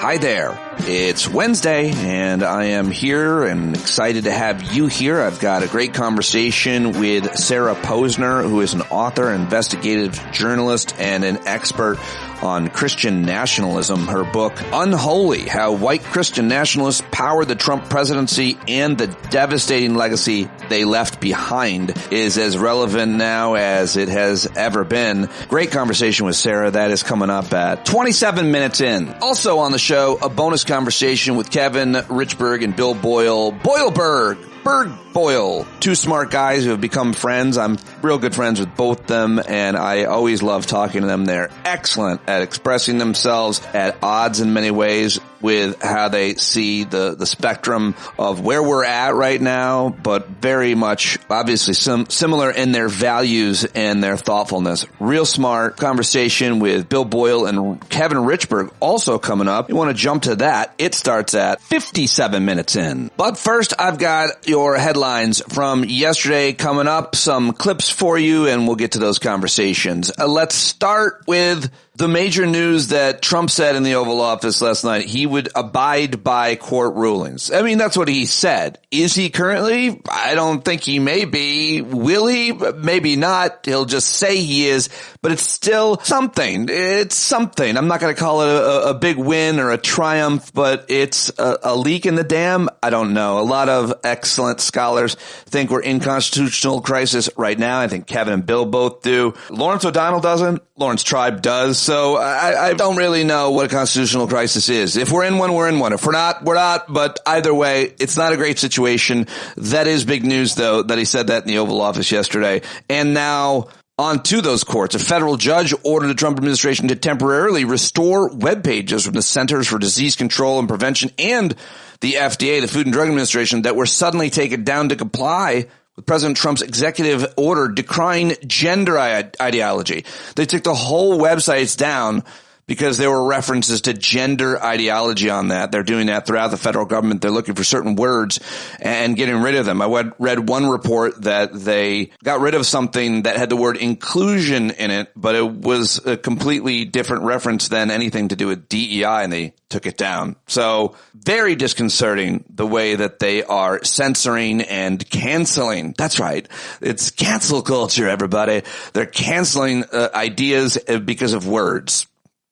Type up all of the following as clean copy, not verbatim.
Hi there. It's Wednesday, and I am here and excited to have you here. I've got a great conversation with Sarah Posner, who is an author, investigative journalist, and an expert on Christian nationalism. Her book, Unholy, How White Christian Nationalists Powered the Trump Presidency and the Devastating Legacy They Left Behind, is as relevant now as it has ever been. Great conversation with Sarah. That is coming up at 27 minutes in. Also on the show, a bonus conversation with Cauvin, Richberg, and Bill Boyle. BoyleBerg. Boyle, two smart guys who have become friends. I'm real good friends with both of them, and I always love talking to them. They're excellent at expressing themselves at odds in many ways with how they see the spectrum of where we're at right now, but very much obviously similar in their values and their thoughtfulness. Real smart conversation with Bill Boyle and Cauvin Richberg also coming up. You want to jump to that? It starts at 57 minutes in. But first, I've got your headlines from yesterday coming up, some clips for you, and we'll get to those conversations. Let's start with the major news that Trump said in the Oval Office last night. He would abide by court rulings. I mean, that's what he said. Is he currently? I don't think he may be. Will he? Maybe not. He'll just say he is, but it's still something. It's something. I'm not going to call it a big win or a triumph, but it's a leak in the dam. I don't know. A lot of excellent scholars think we're in constitutional crisis right now. I think Kevin and Bill both do. Lawrence O'Donnell doesn't. Lawrence Tribe does. So I don't really know what a constitutional crisis is. If we're in one, we're in one. If we're not, we're not. But either way, it's not a great situation. That is big news, though, that he said that in the Oval Office yesterday. And now on to those courts. A federal judge ordered the Trump administration to temporarily restore web pages from the Centers for Disease Control and Prevention and the FDA, the Food and Drug Administration, that were suddenly taken down to comply with President Trump's executive order decrying gender ideology. They took the whole websites down because there were references to gender ideology on that. They're doing that throughout the federal government. They're looking for certain words and getting rid of them. I read one report that they got rid of something that had the word inclusion in it, but it was a completely different reference than anything to do with DEI, and they took it down. So very disconcerting the way that they are censoring and canceling. That's right. It's cancel culture, everybody. They're canceling ideas because of words.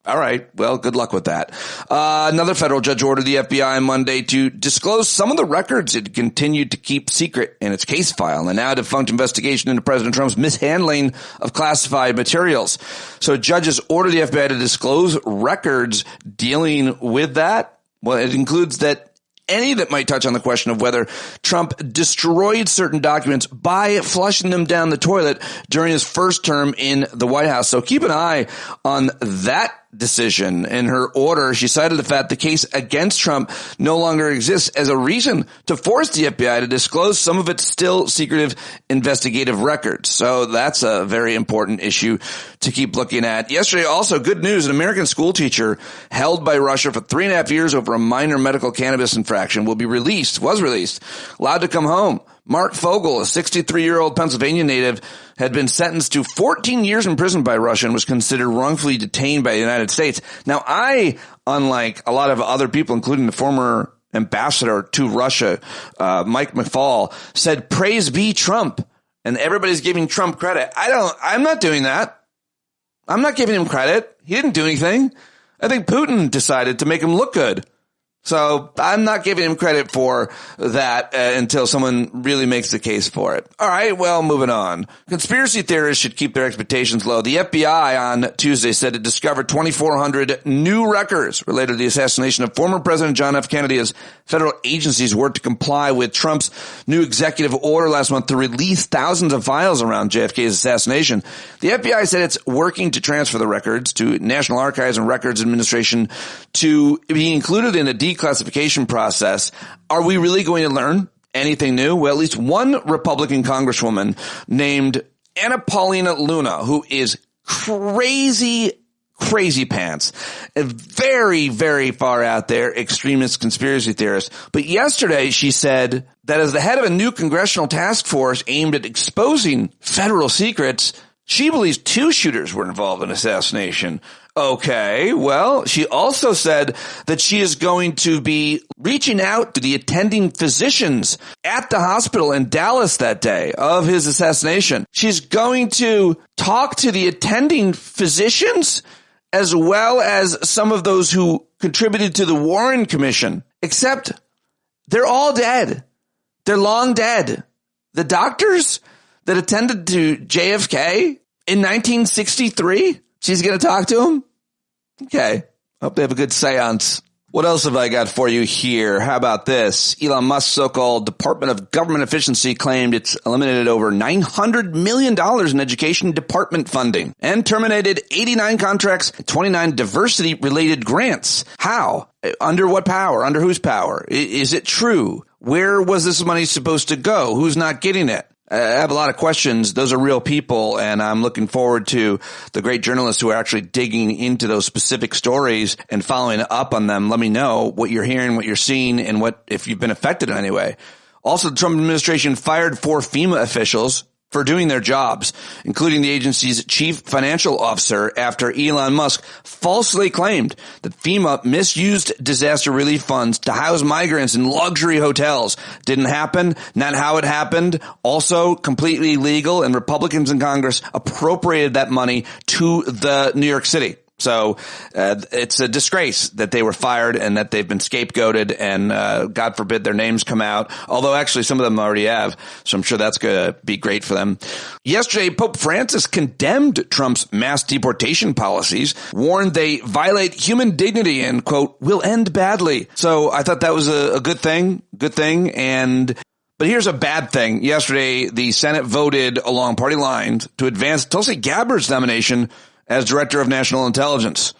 All right. Well, good luck with that. Another federal judge ordered the FBI on Monday to disclose some of the records it continued to keep secret in its case file, a now defunct investigation into President Trump's mishandling of classified materials. So judges ordered the FBI to disclose records dealing with that. Well, it includes that any that might touch on the question of whether Trump destroyed certain documents by flushing them down the toilet during his first term in the White House. So keep an eye on that decision. In her order, she cited the fact the case against Trump no longer exists as a reason to force the FBI to disclose some of its still secretive investigative records. So that's a very important issue to keep looking at. Yesterday, also good news, an American school teacher held by Russia for 3.5 years over a minor medical cannabis infraction was released, allowed to come home. Mark Fogel, a 63-year-old Pennsylvania native, had been sentenced to 14 years in prison by Russia and was considered wrongfully detained by the United States. Now, unlike a lot of other people, including the former ambassador to Russia, Mike McFaul, said, "Praise be Trump." And everybody's giving Trump credit. I'm not doing that. I'm not giving him credit. He didn't do anything. I think Putin decided to make him look good. So I'm not giving him credit for that until someone really makes the case for it. All right, well, moving on. Conspiracy theorists should keep their expectations low. The FBI on Tuesday said it discovered 2,400 new records related to the assassination of former President John F. Kennedy as federal agencies worked to comply with Trump's new executive order last month to release thousands of files around JFK's assassination. The FBI said it's working to transfer the records to National Archives and Records Administration to be included in a declassification process. Are we really going to learn anything new? Well, at least one Republican congresswoman named Anna Paulina Luna, who is crazy pants, a very, very far out there extremist conspiracy theorist. But yesterday she said that as the head of a new congressional task force aimed at exposing federal secrets, She believes 2 shooters were involved in assassination. Okay, well, she also said that she is going to be reaching out to the attending physicians at the hospital in Dallas that day of his assassination. She's going to talk to the attending physicians as well as some of those who contributed to the Warren Commission, except they're all dead. They're long dead. The doctors that attended to JFK in 1963, she's going to talk to them? Okay. Hope they have a good seance. What else have I got for you here? How about this? Elon Musk's so-called Department of Government Efficiency claimed it's eliminated over $900 million in education department funding and terminated 89 contracts, 29 diversity-related grants. How? Under what power? Under whose power? Is it true? Where was this money supposed to go? Who's not getting it? I have a lot of questions. Those are real people, and I'm looking forward to the great journalists who are actually digging into those specific stories and following up on them. Let me know what you're hearing, what you're seeing, and what if you've been affected in any way. Also, the Trump administration fired 4 FEMA officials for doing their jobs, including the agency's chief financial officer, after Elon Musk falsely claimed that FEMA misused disaster relief funds to house migrants in luxury hotels. Didn't happen. Not how it happened. Also completely legal, and Republicans in Congress appropriated that money to the New York City. So it's a disgrace that they were fired and that they've been scapegoated, and God forbid their names come out, although actually some of them already have, so I'm sure that's going to be great for them. Yesterday, Pope Francis condemned Trump's mass deportation policies, warned they violate human dignity and, quote, will end badly. So I thought that was a good thing, but here's a bad thing. Yesterday, the Senate voted along party lines to advance Tulsi Gabbard's nomination as Director of National Intelligence.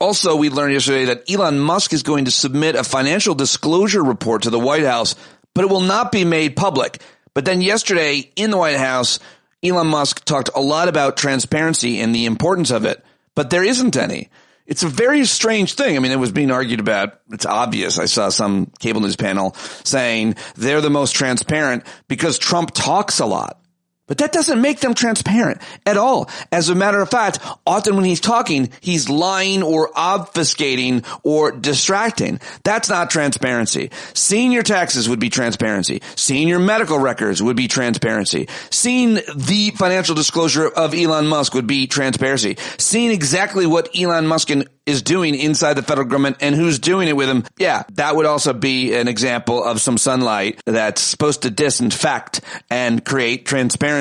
Also, we learned yesterday that Elon Musk is going to submit a financial disclosure report to the White House, but it will not be made public. But then yesterday in the White House, Elon Musk talked a lot about transparency and the importance of it, but there isn't any. It's a very strange thing. I mean, it was being argued about. It's obvious. I saw some cable news panel saying they're the most transparent because Trump talks a lot. But that doesn't make them transparent at all. As a matter of fact, often when he's talking, he's lying or obfuscating or distracting. That's not transparency. Seeing your taxes would be transparency. Seeing your medical records would be transparency. Seeing the financial disclosure of Elon Musk would be transparency. Seeing exactly what Elon Musk is doing inside the federal government and who's doing it with him, yeah, that would also be an example of some sunlight that's supposed to disinfect and create transparency.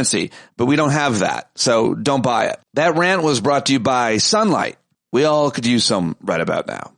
But we don't have that, so don't buy it. That rant was brought to you by Sunlight. We all could use some right about now.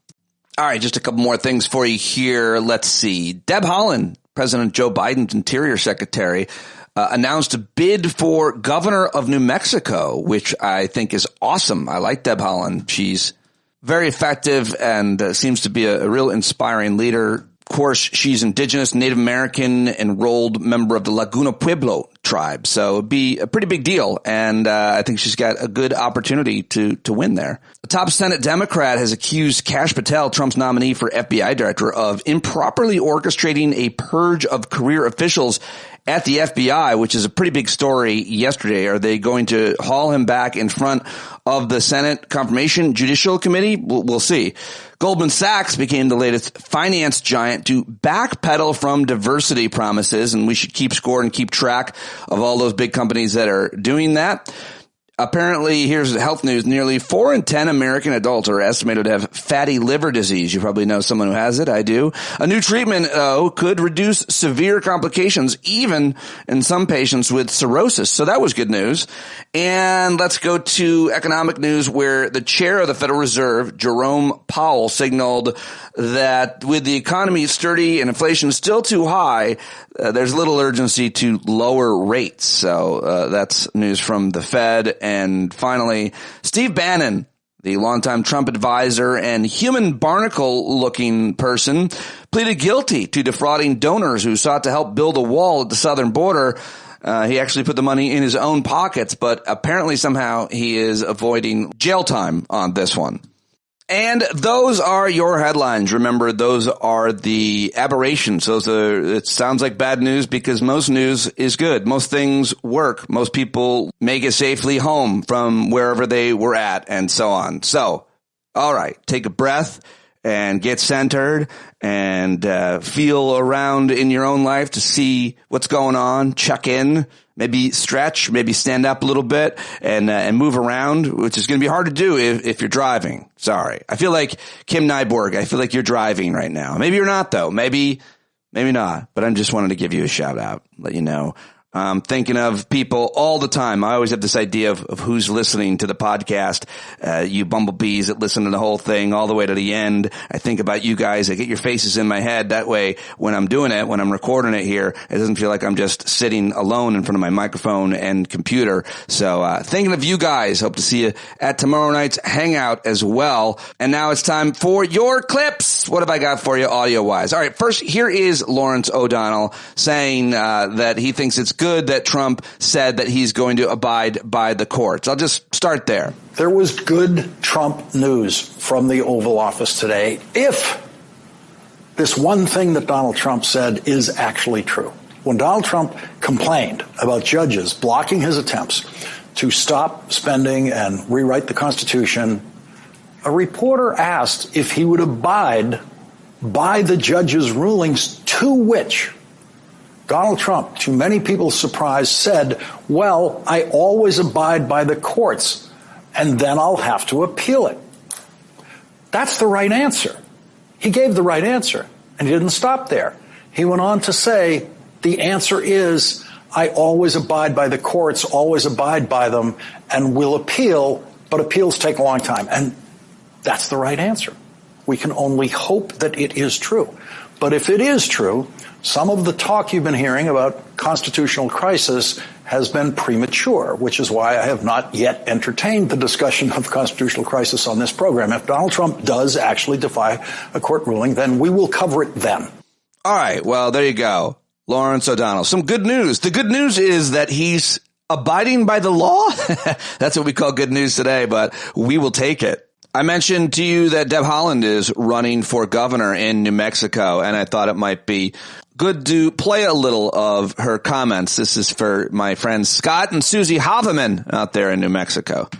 All right, just a couple more things for you here. Let's see. Deb Haaland, President Joe Biden's Interior Secretary, announced a bid for governor of New Mexico, which I think is awesome. I like Deb Haaland. She's very effective and seems to be a real inspiring leader. Of course, she's indigenous, Native American, enrolled member of the Laguna Pueblo tribe. So it'd be a pretty big deal. And I think she's got a good opportunity to win there. The top Senate Democrat has accused Kash Patel, Trump's nominee for FBI director, of improperly orchestrating a purge of career officials at the FBI, which is a pretty big story yesterday. Are they going to haul him back in front of the Senate Confirmation Judicial Committee? We'll see. Goldman Sachs became the latest finance giant to backpedal from diversity promises, and we should keep score and keep track of all those big companies that are doing that. Apparently, here's health news. Nearly 4 in 10 American adults are estimated to have fatty liver disease. You probably know someone who has it. I do. A new treatment, though, could reduce severe complications, even in some patients with cirrhosis. So that was good news. And let's go to economic news, where the chair of the Federal Reserve, Jerome Powell, signaled that with the economy sturdy and inflation still too high, there's little urgency to lower rates. So that's news from the Fed. And finally, Steve Bannon, the longtime Trump advisor and human barnacle-looking person, pleaded guilty to defrauding donors who sought to help build a wall at the southern border. He actually put the money in his own pockets, but apparently somehow he is avoiding jail time on this one. And those are your headlines. Remember, those are the aberrations. It sounds like bad news because most news is good. Most things work. Most people make it safely home from wherever they were at and so on. So, all right, take a breath and get centered and feel around in your own life to see what's going on. Check in. Maybe stretch, maybe stand up a little bit and move around, which is going to be hard to do if you're driving. Sorry. I feel like Kim Nyborg. I feel like you're driving right now. Maybe you're not though. Maybe not, but I just wanted to give you a shout out, let you know. I'm thinking of people all the time. I always have this idea of who's listening to the podcast. You bumblebees that listen to the whole thing all the way to the end. I think about you guys. I get your faces in my head. That way, when I'm doing it, when I'm recording it here, it doesn't feel like I'm just sitting alone in front of my microphone and computer. So, thinking of you guys. Hope to see you at tomorrow night's hangout as well. And now it's time for your clips. What have I got for you audio wise? All right. First, here is Lawrence O'Donnell saying, that he thinks it's good that Trump said that he's going to abide by the courts. I'll just start there. There was good Trump news from the Oval Office today if this one thing that Donald Trump said is actually true. When Donald Trump complained about judges blocking his attempts to stop spending and rewrite the Constitution, a reporter asked if he would abide by the judge's rulings, to which Donald Trump, to many people's surprise, said, well, I always abide by the courts, and then I'll have to appeal it. That's the right answer. He gave the right answer, and he didn't stop there. He went on to say, the answer is, I always abide by the courts, always abide by them, and will appeal, but appeals take a long time. And that's the right answer. We can only hope that it is true. But if it is true, some of the talk you've been hearing about constitutional crisis has been premature, which is why I have not yet entertained the discussion of constitutional crisis on this program. If Donald Trump does actually defy a court ruling, then we will cover it then. All right. Well, there you go. Lawrence O'Donnell. Some good news. The good news is that he's abiding by the law. That's what we call good news today, but we will take it. I mentioned to you that Deb Haaland is running for governor in New Mexico, and I thought it might be good to play a little of her comments. This is for my friends Scott and Susie Haveman out there in New Mexico.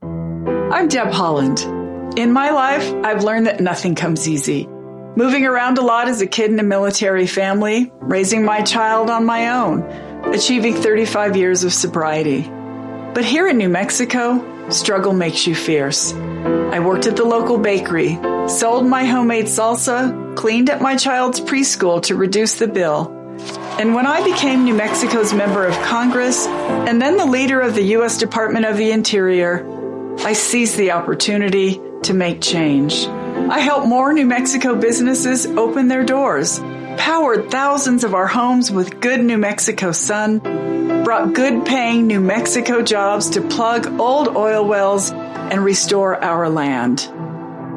I'm Deb Haaland. In my life, I've learned that nothing comes easy. Moving around a lot as a kid in a military family, raising my child on my own, achieving 35 years of sobriety. But here in New Mexico, struggle makes you fierce. I worked at the local bakery, sold my homemade salsa, cleaned at my child's preschool to reduce the bill. And when I became New Mexico's member of Congress and then the leader of the U.S. Department of the Interior, I seized the opportunity to make change. I helped more New Mexico businesses open their doors, powered thousands of our homes with good New Mexico sun, brought good-paying New Mexico jobs to plug old oil wells and restore our land,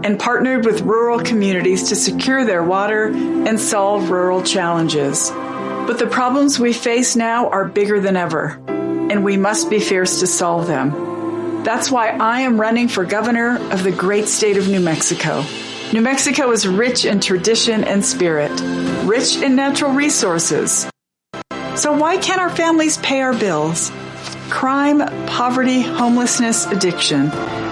and partnered with rural communities to secure their water and solve rural challenges. But the problems we face now are bigger than ever, and we must be fierce to solve them. That's why I am running for governor of the great state of New Mexico. New Mexico is rich in tradition and spirit, rich in natural resources. So why can't our families pay our bills? Crime, poverty, homelessness, addiction.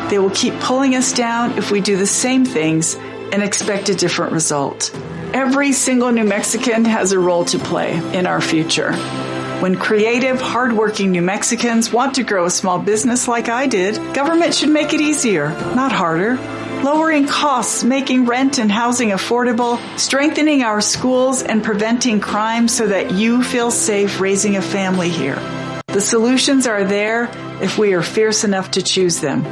They will keep pulling us down if we do the same things and expect a different result. Every single New Mexican has a role to play in our future. When creative, hardworking New Mexicans want to grow a small business like I did, government should make it easier, not harder. Lowering costs, making rent and housing affordable, strengthening our schools, and preventing crime so that you feel safe raising a family here. The solutions are there if we are fierce enough to choose them.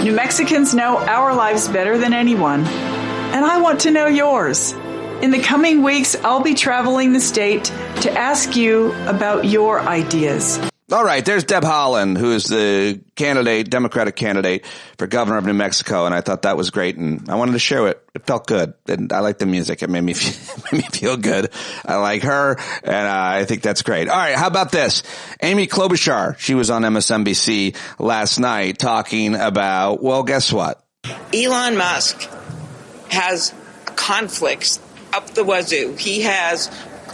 New Mexicans know our lives better than anyone, and I want to know yours. In the coming weeks, I'll be traveling the state to ask you about your ideas. All right, there's Deb Haaland, who is the Democratic candidate for governor of New Mexico, and I thought that was great, and I wanted to share it. It felt good, and I like the music. It made me feel good. I like her, and I think that's great. All right, how about this? Amy Klobuchar, she was on MSNBC last night talking about, well, guess what? Elon Musk has conflicts up the wazoo. He has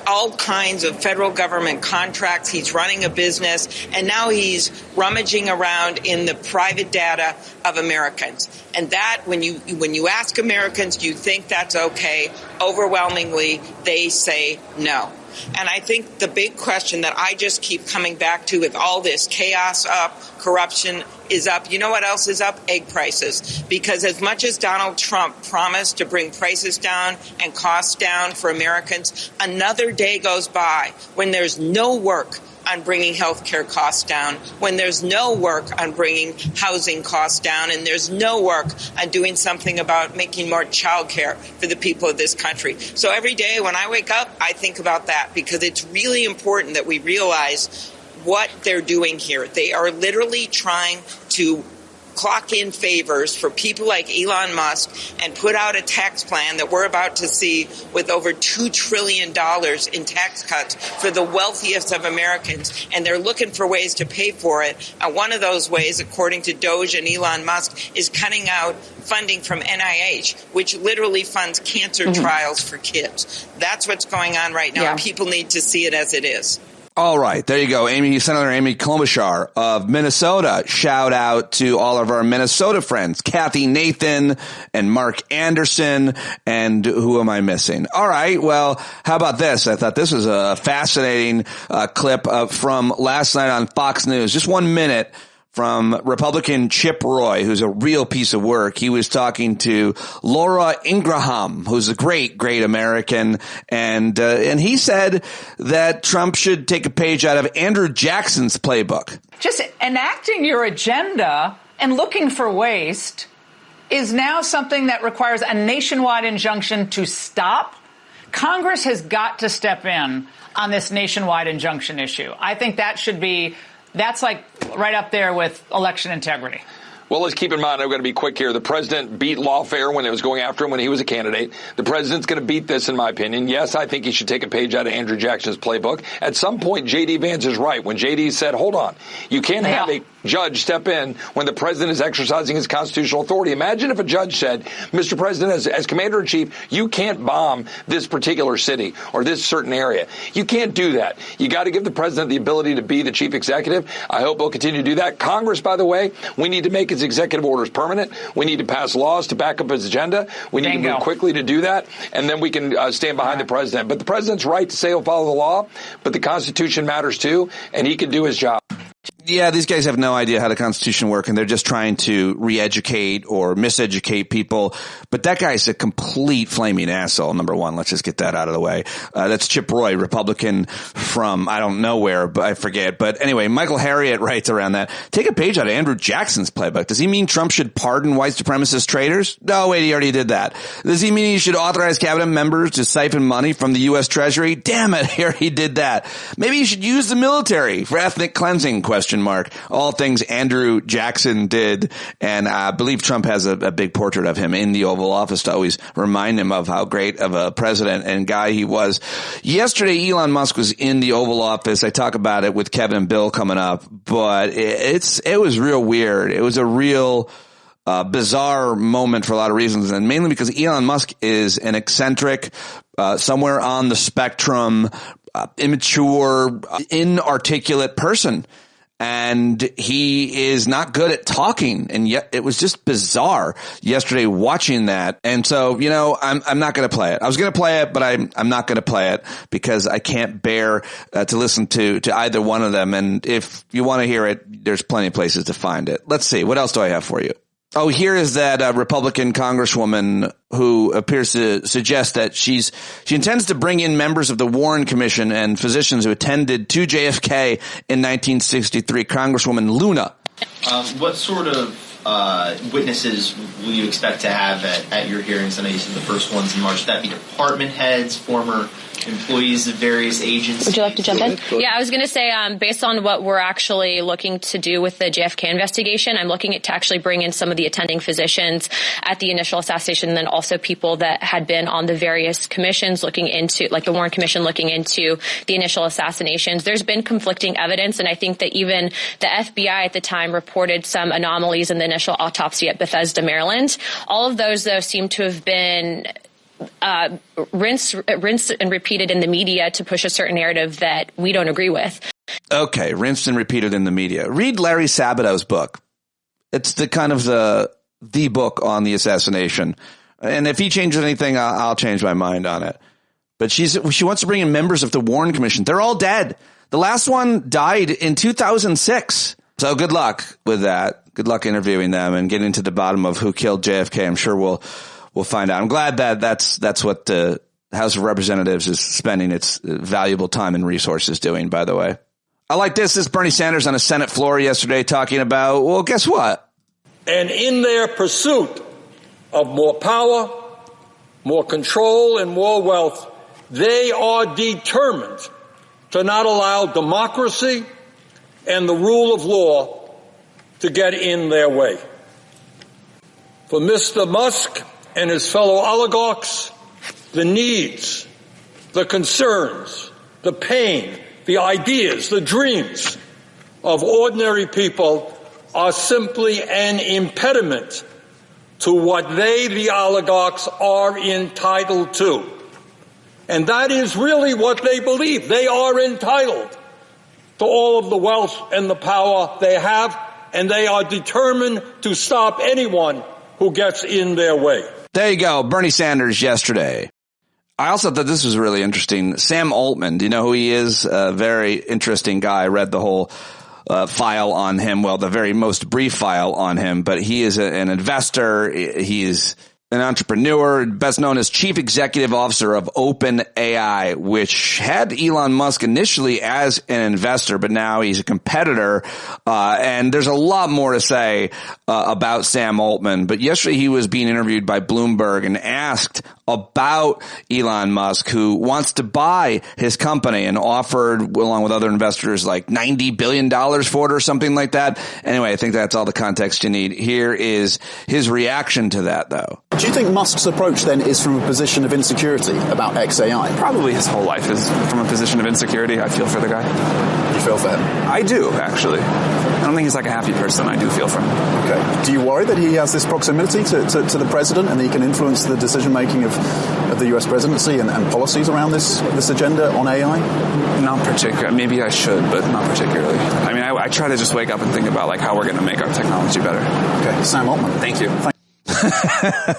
all kinds of federal government contracts. He's running a business, and now he's rummaging around in the private data of Americans. And that, when you ask Americans, do you think that's okay? Overwhelmingly, they say no. And I think the big question that I just keep coming back to with all this chaos up, corruption is up. You know what else is up? Egg prices. Because as much as Donald Trump promised to bring prices down and costs down for Americans, another day goes by when there's no work on bringing health care costs down, when there's no work on bringing housing costs down, and there's no work on doing something about making more child care for the people of this country. So every day when I wake up, I think about that, because it's really important that we realize what they're doing here. They are literally trying to clock in favors for people like Elon Musk and put out a tax plan that we're about to see with over $2 trillion in tax cuts for the wealthiest of Americans. And they're looking for ways to pay for it. And one of those ways, according to Doge and Elon Musk, is cutting out funding from NIH, which literally funds cancer trials for kids. That's what's going on right now. Yeah. People need to see it as it is. All right. There you go. Senator Amy Klobuchar of Minnesota. Shout out to all of our Minnesota friends, Kathy Nathan and Mark Anderson. And who am I missing? All right. Well, how about this? I thought this was a fascinating clip from last night on Fox News. Just 1 minute from Republican Chip Roy, who's a real piece of work. He was talking to Laura Ingraham, who's a great, great American. And he said that Trump should take a page out of Andrew Jackson's playbook. Just enacting your agenda and looking for waste is now something that requires a nationwide injunction to stop. Congress has got to step in on this nationwide injunction issue. I think that's like right up there with election integrity. Well, let's keep in mind, I'm going to be quick here. The president beat lawfare when it was going after him when he was a candidate. The president's going to beat this, in my opinion. Yes, I think he should take a page out of Andrew Jackson's playbook. At some point, J.D. Vance is right. When J.D. said, hold on, you can't have a judge step in when the president is exercising his constitutional authority. Imagine if a judge said, Mr. President, as commander-in-chief, you can't bomb this particular city or this certain area. You can't do that. You got to give the president the ability to be the chief executive. I hope he'll continue to do that. Congress, by the way, we need to make his executive orders permanent. We need to pass laws to back up his agenda. We need to move quickly to do that, and then we can stand behind the president. But the president's right to say he'll follow the law, but the Constitution matters too, and he can do his job. Yeah, these guys have no idea how the Constitution works, and they're just trying to re-educate or miseducate people. But that guy's a complete flaming asshole, number one. Let's just get that out of the way. That's Chip Roy, Republican from I don't know where, but I forget. But anyway, Michael Harriot writes around that. Take a page out of Andrew Jackson's playbook. Does he mean Trump should pardon white supremacist traitors? No, wait, he already did that. Does he mean he should authorize cabinet members to siphon money from the U.S. Treasury? Damn it, he already did that. Maybe he should use the military for ethnic cleansing, question mark. All things Andrew Jackson did. And I believe Trump has a big portrait of him in the Oval Office to always remind him of how great of a president and guy he was. Yesterday, Elon Musk was in the Oval Office. I talk about it with Kevin and Bill coming up, but it was real weird. It was a real bizarre moment for a lot of reasons, and mainly because Elon Musk is an eccentric, somewhere on the spectrum, immature, inarticulate person. And he is not good at talking. And yet it was just bizarre yesterday watching that. And so, you know, I'm not going to play it. I was going to play it, but I'm not going to play it because I can't bear to listen to either one of them. And if you want to hear it, there's plenty of places to find it. Let's see. What else do I have for you? Oh, here is that Republican congresswoman who appears to suggest that she intends to bring in members of the Warren Commission and physicians who attended to JFK in 1963. Congresswoman Luna. What sort of witnesses will you expect to have at your hearings? I know you said the first one's in March. Would that be department heads, former employees of various agencies? Would you like to jump in? Yeah, I was going to say, based on what we're actually looking to do with the JFK investigation, I'm looking to actually bring in some of the attending physicians at the initial assassination, and then also people that had been on the various commissions looking into, like the Warren Commission looking into the initial assassinations. There's been conflicting evidence, and I think that even the FBI at the time reported some anomalies in the initial autopsy at Bethesda, Maryland. All of those, though, seem to have been rinsed and repeated in the media to push a certain narrative that we don't agree with. Okay, rinsed and repeated in the media. Read Larry Sabato's book. It's the kind of the book on the assassination. And if he changes anything, I'll change my mind on it. But she wants to bring in members of the Warren Commission. They're all dead. The last one died in 2006. So good luck with that. Good luck interviewing them and getting to the bottom of who killed JFK. I'm sure we'll find out. I'm glad that that's what the House of Representatives is spending its valuable time and resources doing, by the way. I like this. This is Bernie Sanders on a Senate floor yesterday talking about, well, guess what? And in their pursuit of more power, more control, and more wealth, they are determined to not allow democracy and the rule of law to get in their way. For Mr. Musk and his fellow oligarchs, the needs, the concerns, the pain, the ideas, the dreams of ordinary people are simply an impediment to what they, the oligarchs, are entitled to. And that is really what they believe. They are entitled to all of the wealth and the power they have, and they are determined to stop anyone who gets in their way. There you go, Bernie Sanders yesterday. I also thought this was really interesting. Sam Altman, do you know who he is? A very interesting guy. I read the whole file on him. Well, the very most brief file on him, but he is an investor. He is an entrepreneur, best known as chief executive officer of OpenAI, which had Elon Musk initially as an investor, but now he's a competitor. And there's a lot more to say about Sam Altman. But yesterday he was being interviewed by Bloomberg and asked about Elon Musk, who wants to buy his company and offered, along with other investors, like $90 billion for it or something like that. Anyway, I think that's all the context you need. Here is his reaction to that, though. Do you think Musk's approach then is from a position of insecurity about XAI? Probably his whole life is from a position of insecurity. I feel for the guy. You feel for him? I do, actually. I don't think he's like a happy person. I do feel for him. Okay. Do you worry that he has this proximity to the president and he can influence the decision-making of the U.S. presidency and policies around this agenda on AI? Not particularly. Maybe I should, but not particularly. I mean, I try to just wake up and think about like how we're going to make our technology better. Okay. Sam Altman. Thank you.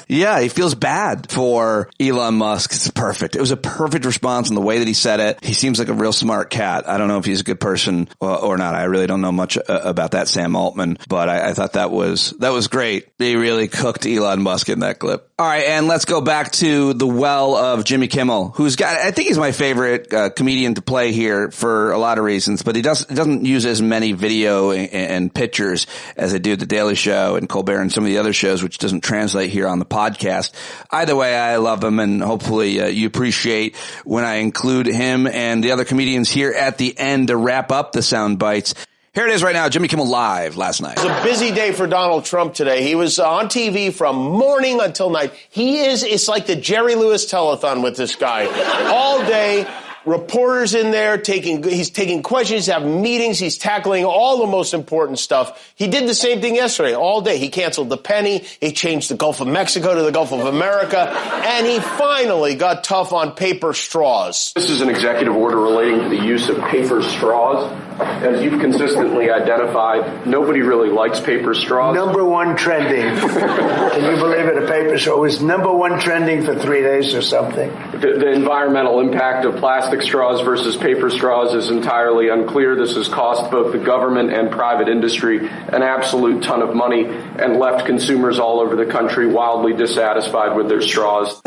Yeah, he feels bad for Elon Musk. It's perfect. It was a perfect response in the way that he said it. He seems like a real smart cat. I don't know if he's a good person or not. I really don't know much about that Sam Altman, but I thought that was great. They really cooked Elon Musk in that clip. All right, and let's go back to the well of Jimmy Kimmel, who's got, I think he's my favorite comedian to play here for a lot of reasons, but he doesn't use as many video and pictures as they do at The Daily Show and Colbert and some of the other shows, which doesn't translate here on the podcast. Either way, I love him, and hopefully you appreciate when I include him and the other comedians here at the end to wrap up the sound bites. Here it is right now, Jimmy Kimmel Live last night. It was a busy day for Donald Trump today. He was on TV from morning until night. It's like the Jerry Lewis telethon with this guy. All day, reporters in there he's taking questions, he's having meetings, he's tackling all the most important stuff. He did the same thing yesterday, all day. He canceled the penny, he changed the Gulf of Mexico to the Gulf of America, and he finally got tough on paper straws. This is an executive order relating to the use of paper straws. As you've consistently identified, nobody really likes paper straws. Number one trending. Can you believe it? A paper straw was number one trending for 3 days or something. The environmental impact of plastic straws versus paper straws is entirely unclear. This has cost both the government and private industry an absolute ton of money and left consumers all over the country wildly dissatisfied with their straws.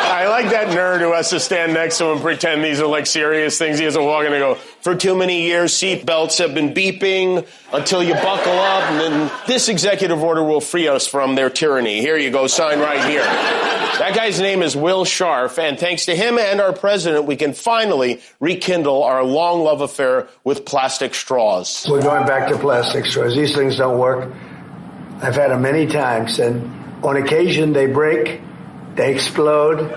I like that nerd who has to stand next to him and pretend these are like serious things. He doesn't walk in and go, for too many years, seat belts have been beeping until you buckle up, and then this executive order will free us from their tyranny. Here you go, sign right here. That guy's name is Will Scharf, and thanks to him and our president, we can finally rekindle our long love affair with plastic straws. We're going back to plastic straws. These things don't work. I've had them many times, and on occasion they break. They explode.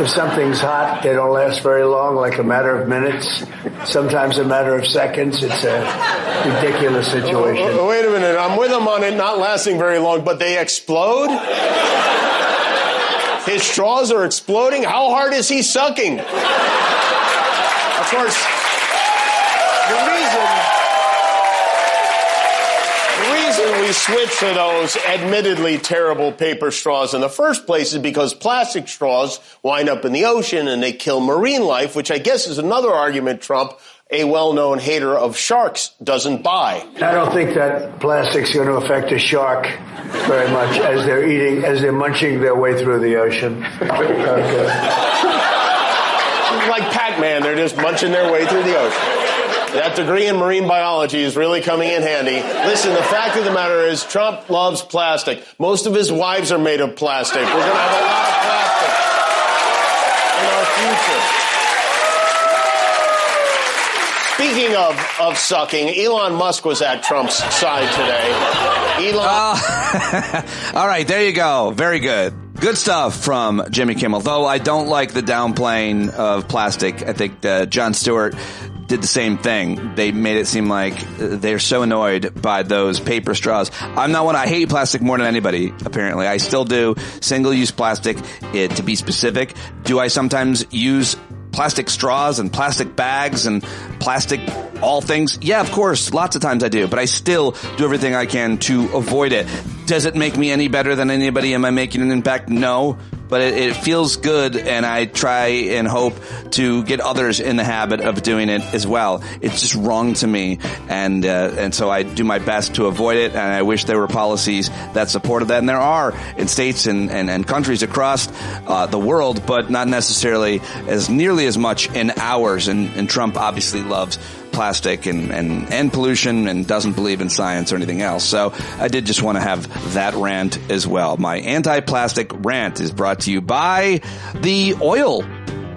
If something's hot, they don't last very long, like a matter of minutes, sometimes a matter of seconds. It's a ridiculous situation. Wait a minute. I'm with him on it not lasting very long, but they explode? His straws are exploding? How hard is he sucking? Of course, the reason we switched to those admittedly terrible paper straws in the first place is because plastic straws wind up in the ocean and they kill marine life, which I guess is another argument Trump, a well-known hater of sharks, doesn't buy. I don't think that plastic's going to affect a shark very much as they're munching their way through the ocean. Okay. Like Pac-Man, they're just munching their way through the ocean. That degree in marine biology is really coming in handy. Listen, the fact of the matter is Trump loves plastic. Most of his wives are made of plastic. We're going to have a lot of plastic in our future. Speaking of sucking, Elon Musk was at Trump's side today. All right, there you go. Very good. Good stuff from Jimmy Kimmel, though I don't like the downplaying of plastic. I think Jon Stewart did the same thing. They made it seem like they're so annoyed by those paper straws. I'm not one. I hate plastic more than anybody, apparently. I still do. Single-use plastic, to be specific. Do I sometimes use plastic straws and plastic bags and plastic all things? Yeah, of course. Lots of times I do. But I still do everything I can to avoid it. Does it make me any better than anybody? Am I making an impact? No. But it feels good, and I try and hope to get others in the habit of doing it as well. It's just wrong to me, and so I do my best to avoid it, and I wish there were policies that supported that. And there are in states and countries across the world, but not necessarily as nearly as much in ours. And Trump obviously loves plastic and pollution and doesn't believe in science or anything else. So I did just want to have that rant as well. My anti-plastic rant is brought to you by the oil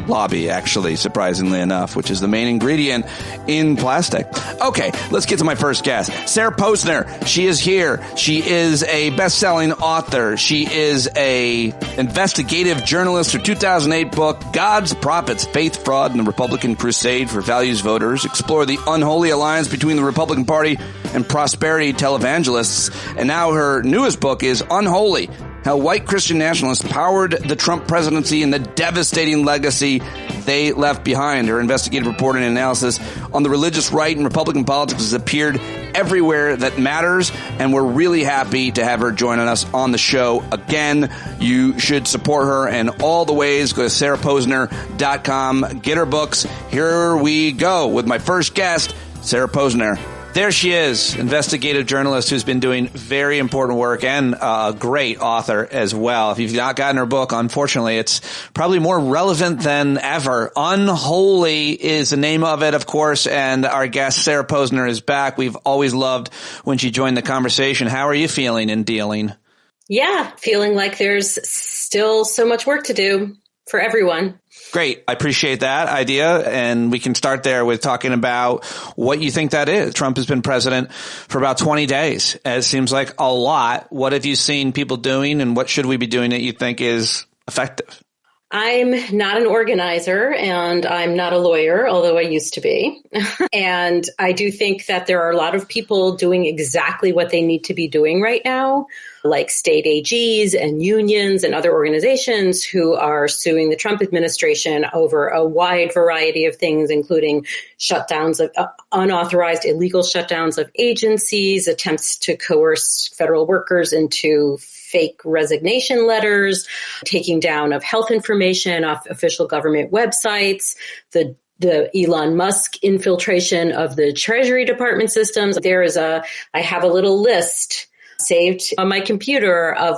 lobby, actually, surprisingly enough, which is the main ingredient in plastic. Okay, let's get to my first guest. Sarah Posner. She is here. She is a best-selling author. She is a investigative journalist. Her 2008 book, God's Prophets, Faith, Fraud, and the Republican Crusade for Values Voters, explore the unholy alliance between the Republican Party and prosperity televangelists. And now her newest book is Unholy, how white Christian nationalists powered the Trump presidency and the devastating legacy they left behind. Her investigative reporting and analysis on the religious right and Republican politics has appeared everywhere that matters, and we're really happy to have her joining us on the show again. You should support her in all the ways. Go to sarahposner.com. Get her books. Here we go with my first guest, Sarah Posner. There she is, investigative journalist who's been doing very important work and a great author as well. If you've not gotten her book, unfortunately, it's probably more relevant than ever. Unholy is the name of it, of course, and our guest, Sarah Posner, is back. We've always loved when she joined the conversation. How are you feeling in dealing? Yeah, feeling like there's still so much work to do for everyone. Great. I appreciate that idea. And we can start there with talking about what you think that is. Trump has been president for about 20 days. It seems like a lot. What have you seen people doing, and what should we be doing that you think is effective? I'm not an organizer and I'm not a lawyer, although I used to be. And I do think that there are a lot of people doing exactly what they need to be doing right now, like state AGs and unions and other organizations who are suing the Trump administration over a wide variety of things, including shutdowns of unauthorized illegal shutdowns of agencies, attempts to coerce federal workers into fake resignation letters, taking down of health information off official government websites, the Elon Musk infiltration of the Treasury Department systems. I have a little list saved on my computer of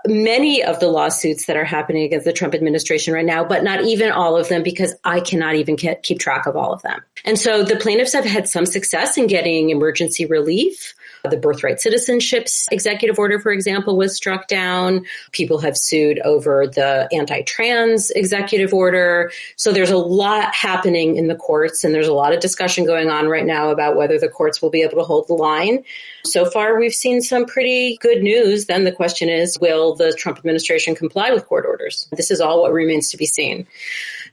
many of the lawsuits that are happening against the Trump administration right now, but not even all of them, because I cannot even keep track of all of them. And so the plaintiffs have had some success in getting emergency relief The birthright citizenships executive order, for example, was struck down. People have sued over the anti-trans executive order. So there's a lot happening in the courts, and there's a lot of discussion going on right now about whether the courts will be able to hold the line. So far, we've seen some pretty good news. Then the question is, will the Trump administration comply with court orders? This is all what remains to be seen.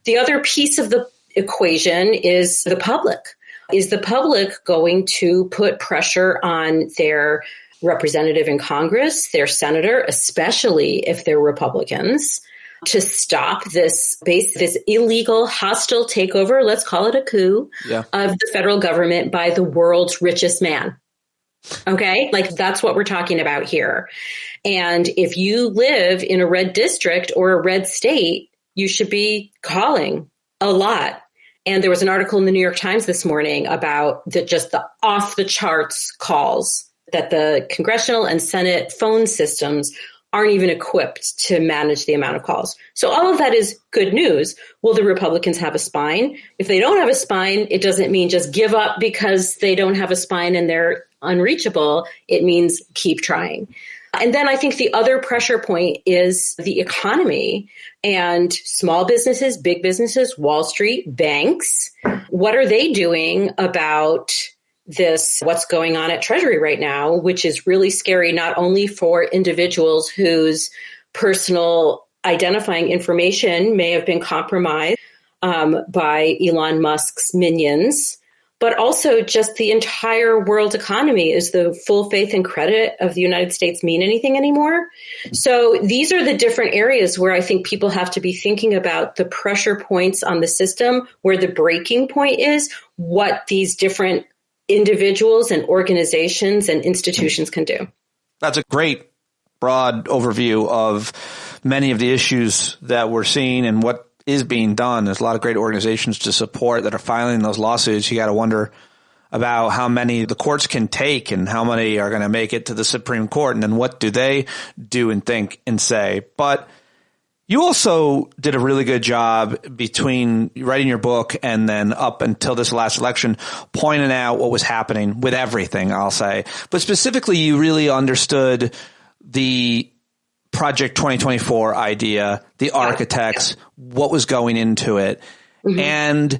The other piece of the equation is the public. Is the public going to put pressure on their representative in Congress, their senator, especially if they're Republicans, to stop this illegal, hostile takeover, let's call it a coup, of the federal government by the world's richest man? Okay? Like, that's what we're talking about here. And if you live in a red district or a red state, you should be calling a lot. And there was an article in the New York Times this morning about the off the charts calls that the congressional and Senate phone systems aren't even equipped to manage the amount of calls. So all of that is good news. Will the Republicans have a spine? If they don't have a spine, it doesn't mean just give up because they don't have a spine and they're unreachable. It means keep trying. And then I think the other pressure point is the economy and small businesses, big businesses, Wall Street, banks. What are they doing about this, what's going on at Treasury right now, which is really scary, not only for individuals whose personal identifying information may have been compromised by Elon Musk's minions, but also just the entire world economy. Is the full faith and credit of the United States mean anything anymore? So these are the different areas where I think people have to be thinking about the pressure points on the system, where the breaking point is, what these different individuals and organizations and institutions can do. That's a great broad overview of many of the issues that we're seeing and what is being done. There's a lot of great organizations to support that are filing those lawsuits. You got to wonder about how many the courts can take and how many are going to make it to the Supreme Court. And then what do they do and think and say? But you also did a really good job between writing your book and then up until this last election, pointing out what was happening with everything, I'll say. But specifically, you really understood the Project 2024 idea, the architects, what was going into it. Mm-hmm. And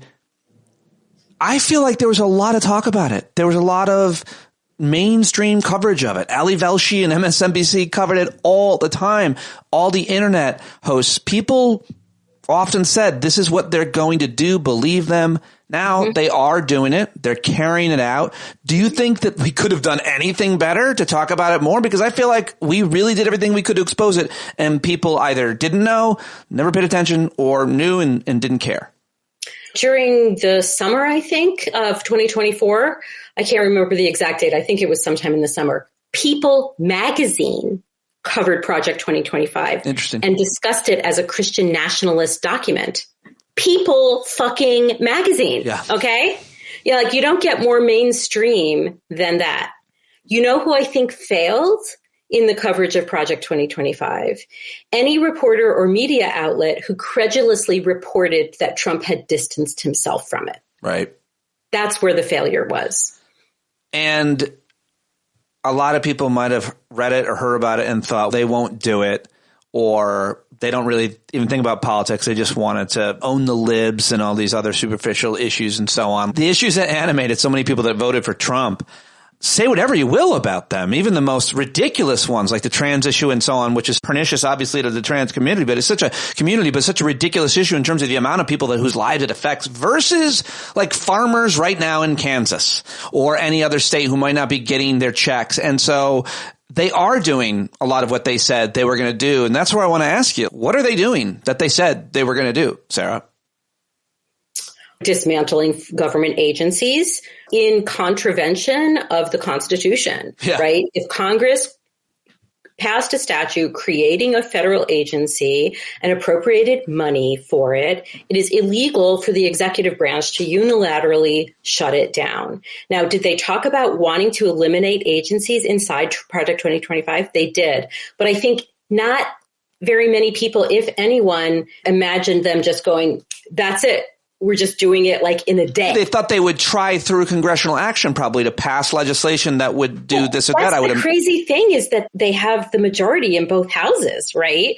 I feel like there was a lot of talk about it. There was a lot of mainstream coverage of it. Ali Velshi and MSNBC covered it all the time. All the internet hosts, people often said this is what they're going to do. Believe them. Now they are doing it. They're carrying it out. Do you think that we could have done anything better to talk about it more? Because I feel like we really did everything we could to expose it, and people either didn't know, never paid attention, or knew and didn't care. During the summer, I think, of 2024, I can't remember the exact date. I think it was sometime in the summer. People magazine covered Project 2025 and discussed it as a Christian nationalist document. People fucking magazine. Yeah. Okay. Yeah. Like, you don't get more mainstream than that. You know who I think failed in the coverage of Project 2025? Any reporter or media outlet who credulously reported that Trump had distanced himself from it. Right. That's where the failure was. And a lot of people might have read it or heard about it and thought they won't do it, or they don't really even think about politics. They just wanted to own the libs and all these other superficial issues and so on. The issues that animated so many people that voted for Trump, say whatever you will about them, even the most ridiculous ones like the trans issue and so on, which is pernicious, obviously, to the trans community, but it's such a community, but such a ridiculous issue in terms of the amount of people whose lives it affects versus like farmers right now in Kansas or any other state who might not be getting their checks. And so they are doing a lot of what they said they were going to do. And that's where I want to ask you, what are they doing that they said they were going to do, Sarah? Dismantling government agencies in contravention of the Constitution, right? If Congress passed a statute creating a federal agency and appropriated money for it, it is illegal for the executive branch to unilaterally shut it down. Now, did they talk about wanting to eliminate agencies inside Project 2025? They did. But I think not very many people, if anyone, imagined them just going, that's it. we're just doing it like in a day. They thought they would try through congressional action probably to pass legislation that would do this or that. The crazy thing is that they have the majority in both houses, right?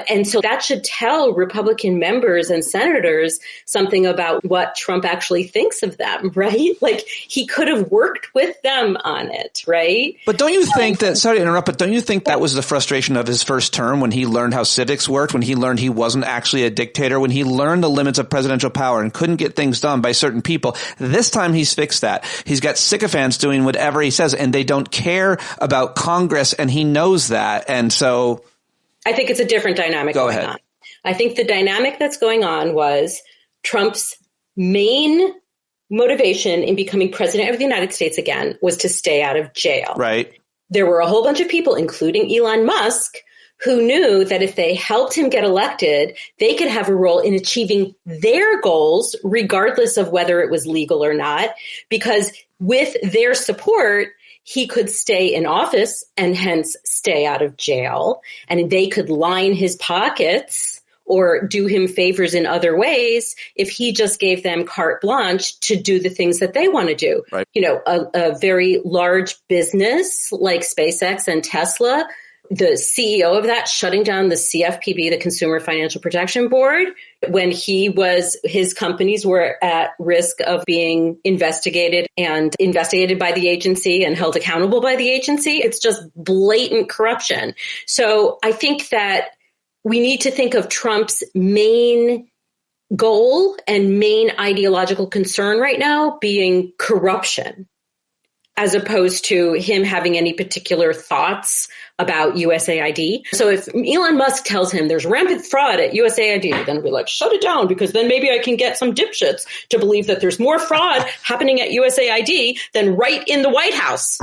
And so that should tell Republican members and senators something about what Trump actually thinks of them, right? Like he could have worked with them on it, right? But don't you think that, sorry to interrupt, but don't you think that was the frustration of his first term when he learned how civics worked, when he learned he wasn't actually a dictator, when he learned the limits of presidential power and couldn't get things done by certain people? This time he's fixed that. He's got sycophants doing whatever he says, and they don't care about Congress, and he knows that. And so I think it's a different dynamic going on. I think the dynamic that's going on was Trump's main motivation in becoming president of the United States again was to stay out of jail. Right. There were a whole bunch of people, including Elon Musk, who knew that if they helped him get elected, they could have a role in achieving their goals, regardless of whether it was legal or not, because with their support, he could stay in office and hence stay out of jail, and they could line his pockets or do him favors in other ways if he just gave them carte blanche to do the things that they want to do. Right. You know, a very large business like SpaceX and Tesla, the CEO of that shutting down the CFPB, the Consumer Financial Protection Board, when his companies were at risk of being investigated by the agency and held accountable by the agency. It's just blatant corruption. So I think that we need to think of Trump's main goal and main ideological concern right now being corruption, as opposed to him having any particular thoughts about USAID. So if Elon Musk tells him there's rampant fraud at USAID, then we're like, shut it down, because then maybe I can get some dipshits to believe that there's more fraud happening at USAID than right in the White House.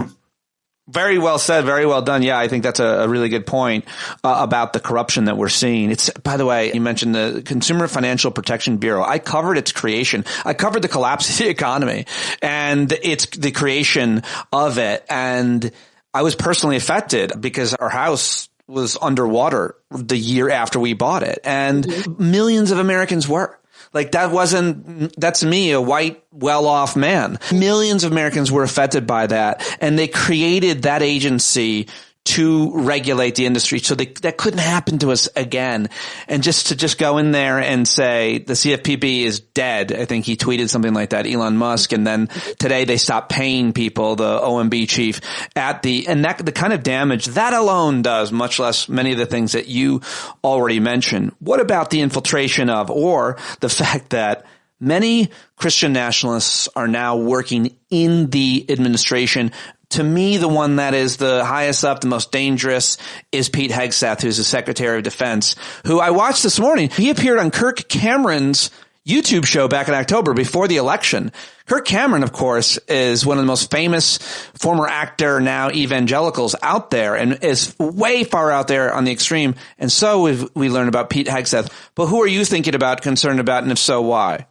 Very well said. Very well done. Yeah, I think that's a really good point about the corruption that we're seeing. It's, by the way, you mentioned the Consumer Financial Protection Bureau. I covered its creation. I covered the collapse of the economy and it's the creation of it. And I was personally affected because our house was underwater the year after we bought it, and millions of Americans were. Like that's me, a white, well-off man. Millions of Americans were affected by that, and they created that agency to regulate the industry so that couldn't happen to us again. And to go in there and say the CFPB is dead. I think he tweeted something like that, Elon Musk. And then today they stopped paying people, the OMB chief and the kind of damage that alone does, much less many of the things that you already mentioned. What about the infiltration of, or the fact that many Christian nationalists are now working in the administration? To me, the one that is the highest up, the most dangerous, is Pete Hegseth, who's the Secretary of Defense, who I watched this morning. He appeared on Kirk Cameron's YouTube show back in October before the election. Kirk Cameron, of course, is one of the most famous former actor, now evangelicals out there, and is way far out there on the extreme. And so we learned about Pete Hegseth. But who are you thinking about, concerned about, and if so, why?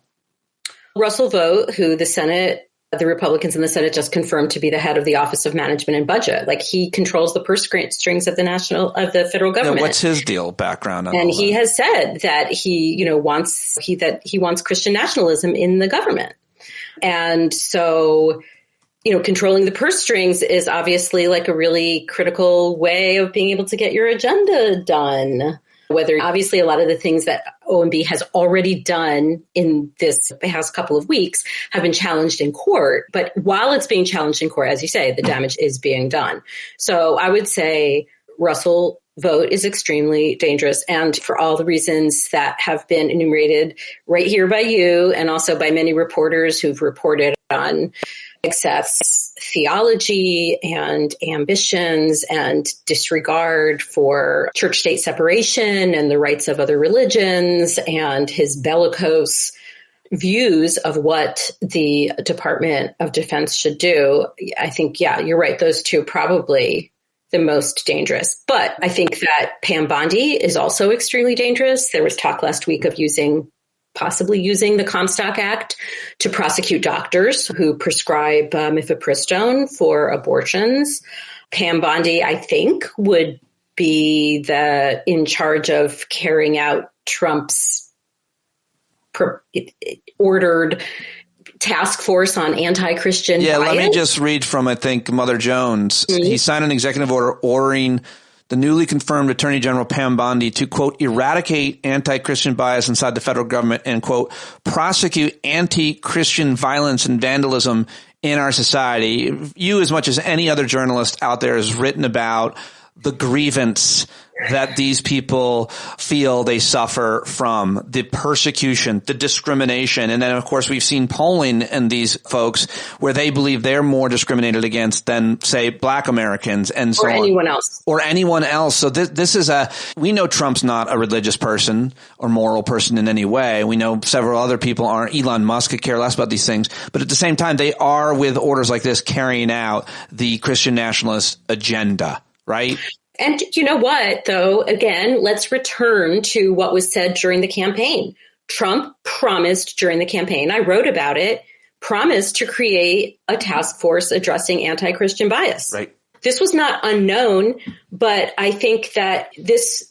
Russell Vought, who the Republicans in the Senate just confirmed to be the head of the Office of Management and Budget. Like, he controls the purse strings of the federal government. Yeah, what's his background on and all he that? has said that he wants Christian nationalism in the government. And so, controlling the purse strings is obviously like a really critical way of being able to get your agenda done. Whether obviously a lot of the things that OMB has already done in this past couple of weeks have been challenged in court. But while it's being challenged in court, as you say, the damage is being done. So I would say Russell Vought is extremely dangerous. And for all the reasons that have been enumerated right here by you, and also by many reporters who've reported on Hegseth's theology and ambitions and disregard for church-state separation and the rights of other religions, and his bellicose views of what the Department of Defense should do. I think, yeah, you're right. Those two probably the most dangerous. But I think that Pam Bondi is also extremely dangerous. There was talk last week of possibly using the Comstock Act to prosecute doctors who prescribe mifepristone for abortions. Pam Bondi, I think, would be in charge of carrying out Trump's ordered task force on anti-Christian bias. Let me just read from, I think, Mother Jones. Mm-hmm. He signed an executive order ordering the newly confirmed Attorney General Pam Bondi to, quote, eradicate anti-Christian bias inside the federal government and, quote, prosecute anti-Christian violence and vandalism in our society. You, as much as any other journalist out there, has written about the grievance that these people feel they suffer from, the persecution, the discrimination. And then, of course, we've seen polling in these folks where they believe they're more discriminated against than, say, Black Americans and so on. Or anyone else. So this is we know Trump's not a religious person or moral person in any way. We know several other people aren't. Elon Musk could care less about these things. But at the same time, they are, with orders like this, carrying out the Christian nationalist agenda, right? And you know what, though? Again, let's return to what was said during the campaign. Trump promised during the campaign, I wrote about it, promised to create a task force addressing anti-Christian bias. Right. This was not unknown, but I think that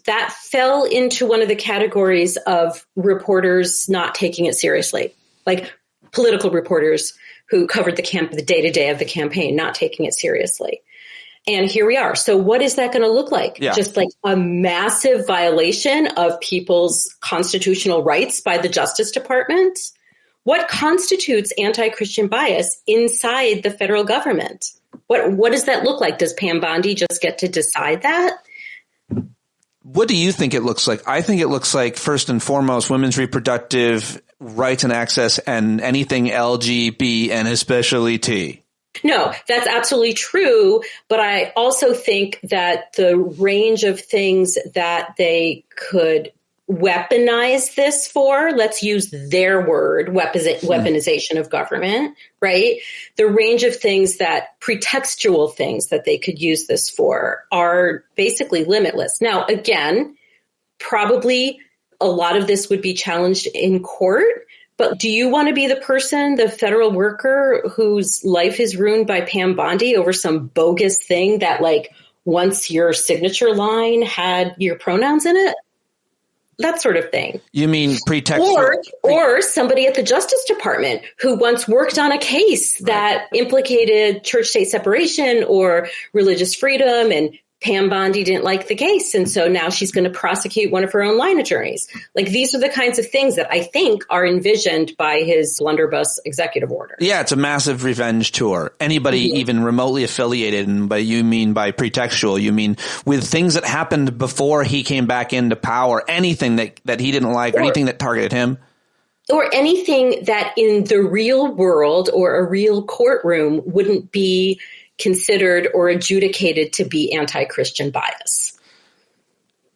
that fell into one of the categories of reporters not taking it seriously, like political reporters who covered the day-to-day of the campaign, not taking it seriously. And here we are. So what is that going to look like? Yeah. Just like a massive violation of people's constitutional rights by the Justice Department? What constitutes anti-Christian bias inside the federal government? What does that look like? Does Pam Bondi just get to decide that? What do you think it looks like? I think it looks like, first and foremost, women's reproductive rights and access and anything LGBT and especially T. No, that's absolutely true. But I also think that the range of things that they could weaponize this for, let's use their word, weaponization of government, right? The range of things pretextual things that they could use this for are basically limitless. Now, again, probably a lot of this would be challenged in court. But do you want to be the federal worker whose life is ruined by Pam Bondi over some bogus thing that, like, once your signature line had your pronouns in it? That sort of thing. You mean pretext? Or somebody at the Justice Department who once worked on a case that implicated church-state separation or religious freedom, and Pam Bondi didn't like the case, and so now she's going to prosecute one of her own line attorneys. Like, these are the kinds of things that I think are envisioned by his blunderbuss executive order. Yeah, it's a massive revenge tour. Anybody even remotely affiliated, and by you mean by pretextual, you mean with things that happened before he came back into power, anything that he didn't like or anything that targeted him? Or anything that in the real world or a real courtroom wouldn't be considered or adjudicated to be anti-Christian bias.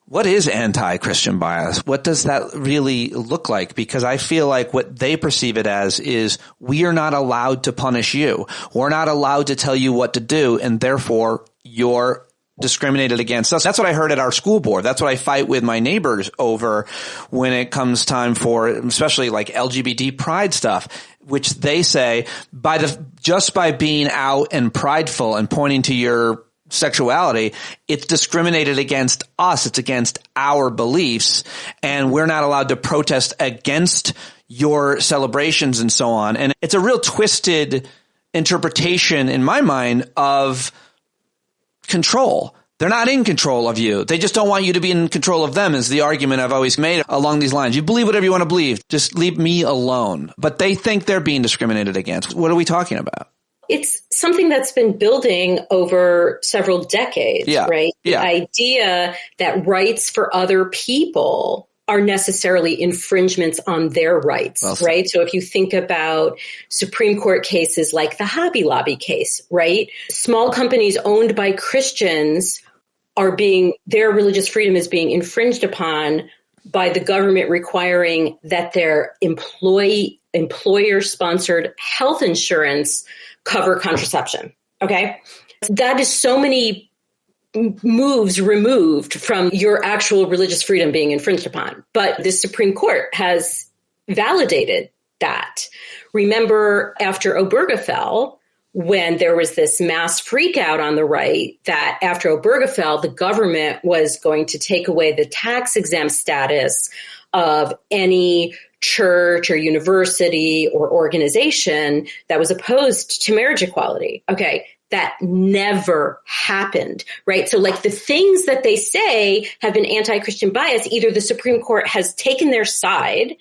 What is anti-Christian bias? What does that really look like? Because I feel like what they perceive it as is, we are not allowed to punish you. We're not allowed to tell you what to do, and therefore you're discriminated against us. That's what I heard at our school board. That's what I fight with my neighbors over when it comes time for, especially like LGBT pride stuff, which they say just by being out and prideful and pointing to your sexuality, it's discriminated against us. It's against our beliefs, and we're not allowed to protest against your celebrations and so on. And it's a real twisted interpretation in my mind of control. They're not in control of you. They just don't want you to be in control of them, is the argument I've always made along these lines. You believe whatever you want to believe. Just leave me alone. But they think they're being discriminated against. What are we talking about? It's something that's been building over several decades, right? Yeah. The idea that rights for other people are necessarily infringements on their rights, right? So if you think about Supreme Court cases like the Hobby Lobby case, right? Small companies owned by Christians their religious freedom is being infringed upon by the government requiring that their employer-sponsored health insurance cover contraception, okay? That is so many moves removed from your actual religious freedom being infringed upon. But the Supreme Court has validated that. Remember, after Obergefell, when there was this mass freak out on the right that after Obergefell, the government was going to take away the tax exempt status of any church or university or organization that was opposed to marriage equality. Okay. That never happened, right? So like the things that they say have been anti-Christian bias, either the Supreme Court has taken their side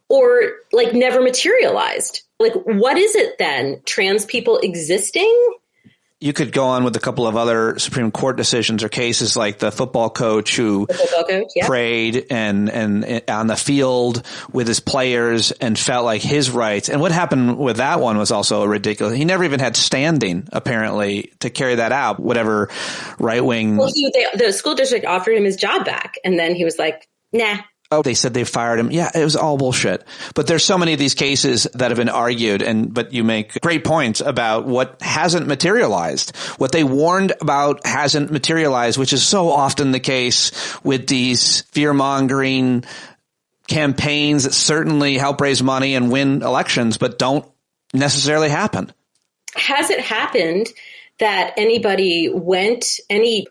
or like never materialized. Like, what is it then? Trans people existing? You could go on with a couple of other Supreme Court decisions or cases like the football coach who prayed and on the field with his players and felt like his rights. And what happened with that one was also ridiculous. He never even had standing, apparently, to carry that out, whatever right wing. Well, the school district offered him his job back. And then he was like, nah. Oh, they said they fired him. Yeah, it was all bullshit. But there's so many of these cases that have been argued, but you make great points about what hasn't materialized. What they warned about hasn't materialized, which is so often the case with these fear-mongering campaigns that certainly help raise money and win elections, but don't necessarily happen. Has it happened that any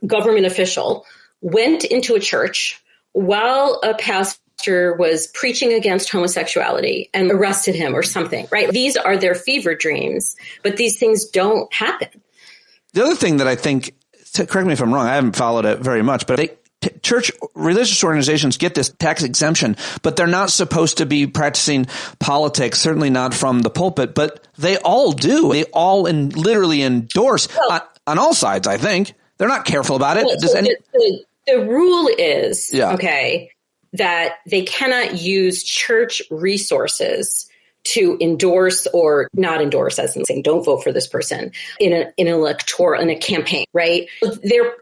government official went into a church while a pastor was preaching against homosexuality and arrested him or something, right? These are their fever dreams, but these things don't happen. The other thing that I think, correct me if I'm wrong, I haven't followed it very much, but religious organizations get this tax exemption, but they're not supposed to be practicing politics, certainly not from the pulpit, but they all do. They all literally endorse on all sides, I think. They're not careful about it. The rule is, that they cannot use church resources to endorse or not endorse, as in saying, don't vote for this person in a campaign, right?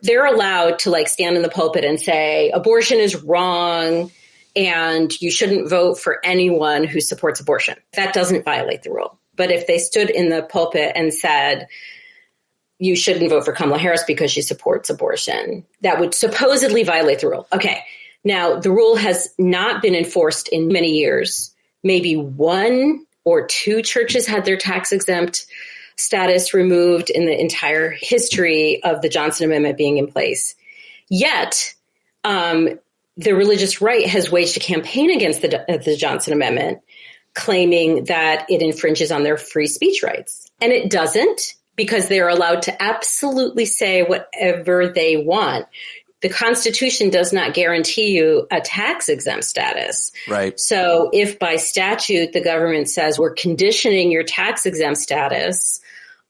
They're allowed to like stand in the pulpit and say abortion is wrong and you shouldn't vote for anyone who supports abortion. That doesn't violate the rule. But if they stood in the pulpit and said, you shouldn't vote for Kamala Harris because she supports abortion, that would supposedly violate the rule. Okay. Now, the rule has not been enforced in many years. Maybe 1 or 2 churches had their tax exempt status removed in the entire history of the Johnson Amendment being in place. Yet, the religious right has waged a campaign against the Johnson Amendment, claiming that it infringes on their free speech rights. And it doesn't, because they're allowed to absolutely say whatever they want. The Constitution does not guarantee you a tax exempt status. Right. So if by statute the government says we're conditioning your tax exempt status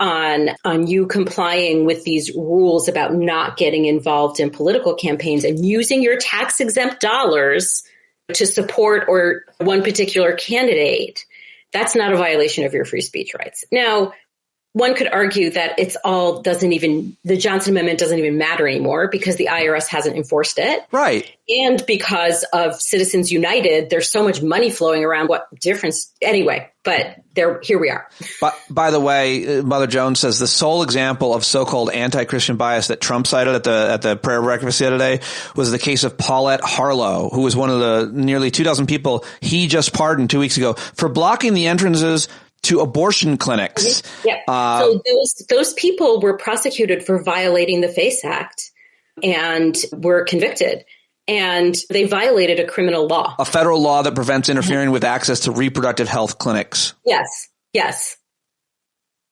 on you complying with these rules about not getting involved in political campaigns and using your tax exempt dollars to support or one particular candidate, that's not a violation of your free speech rights. Now, one could argue that the Johnson Amendment doesn't even matter anymore because the IRS hasn't enforced it. Right. And because of Citizens United, there's so much money flowing around. What difference? Anyway, but here we are. By the way, Mother Jones says the sole example of so-called anti-Christian bias that Trump cited at the prayer breakfast the other day was the case of Paulette Harlow, who was one of the nearly 2,000 people he just pardoned 2 weeks ago for blocking the entrances to abortion clinics. Yeah. So those people were prosecuted for violating the FACE Act and were convicted. And they violated a criminal law. A federal law that prevents interfering with access to reproductive health clinics. Yes.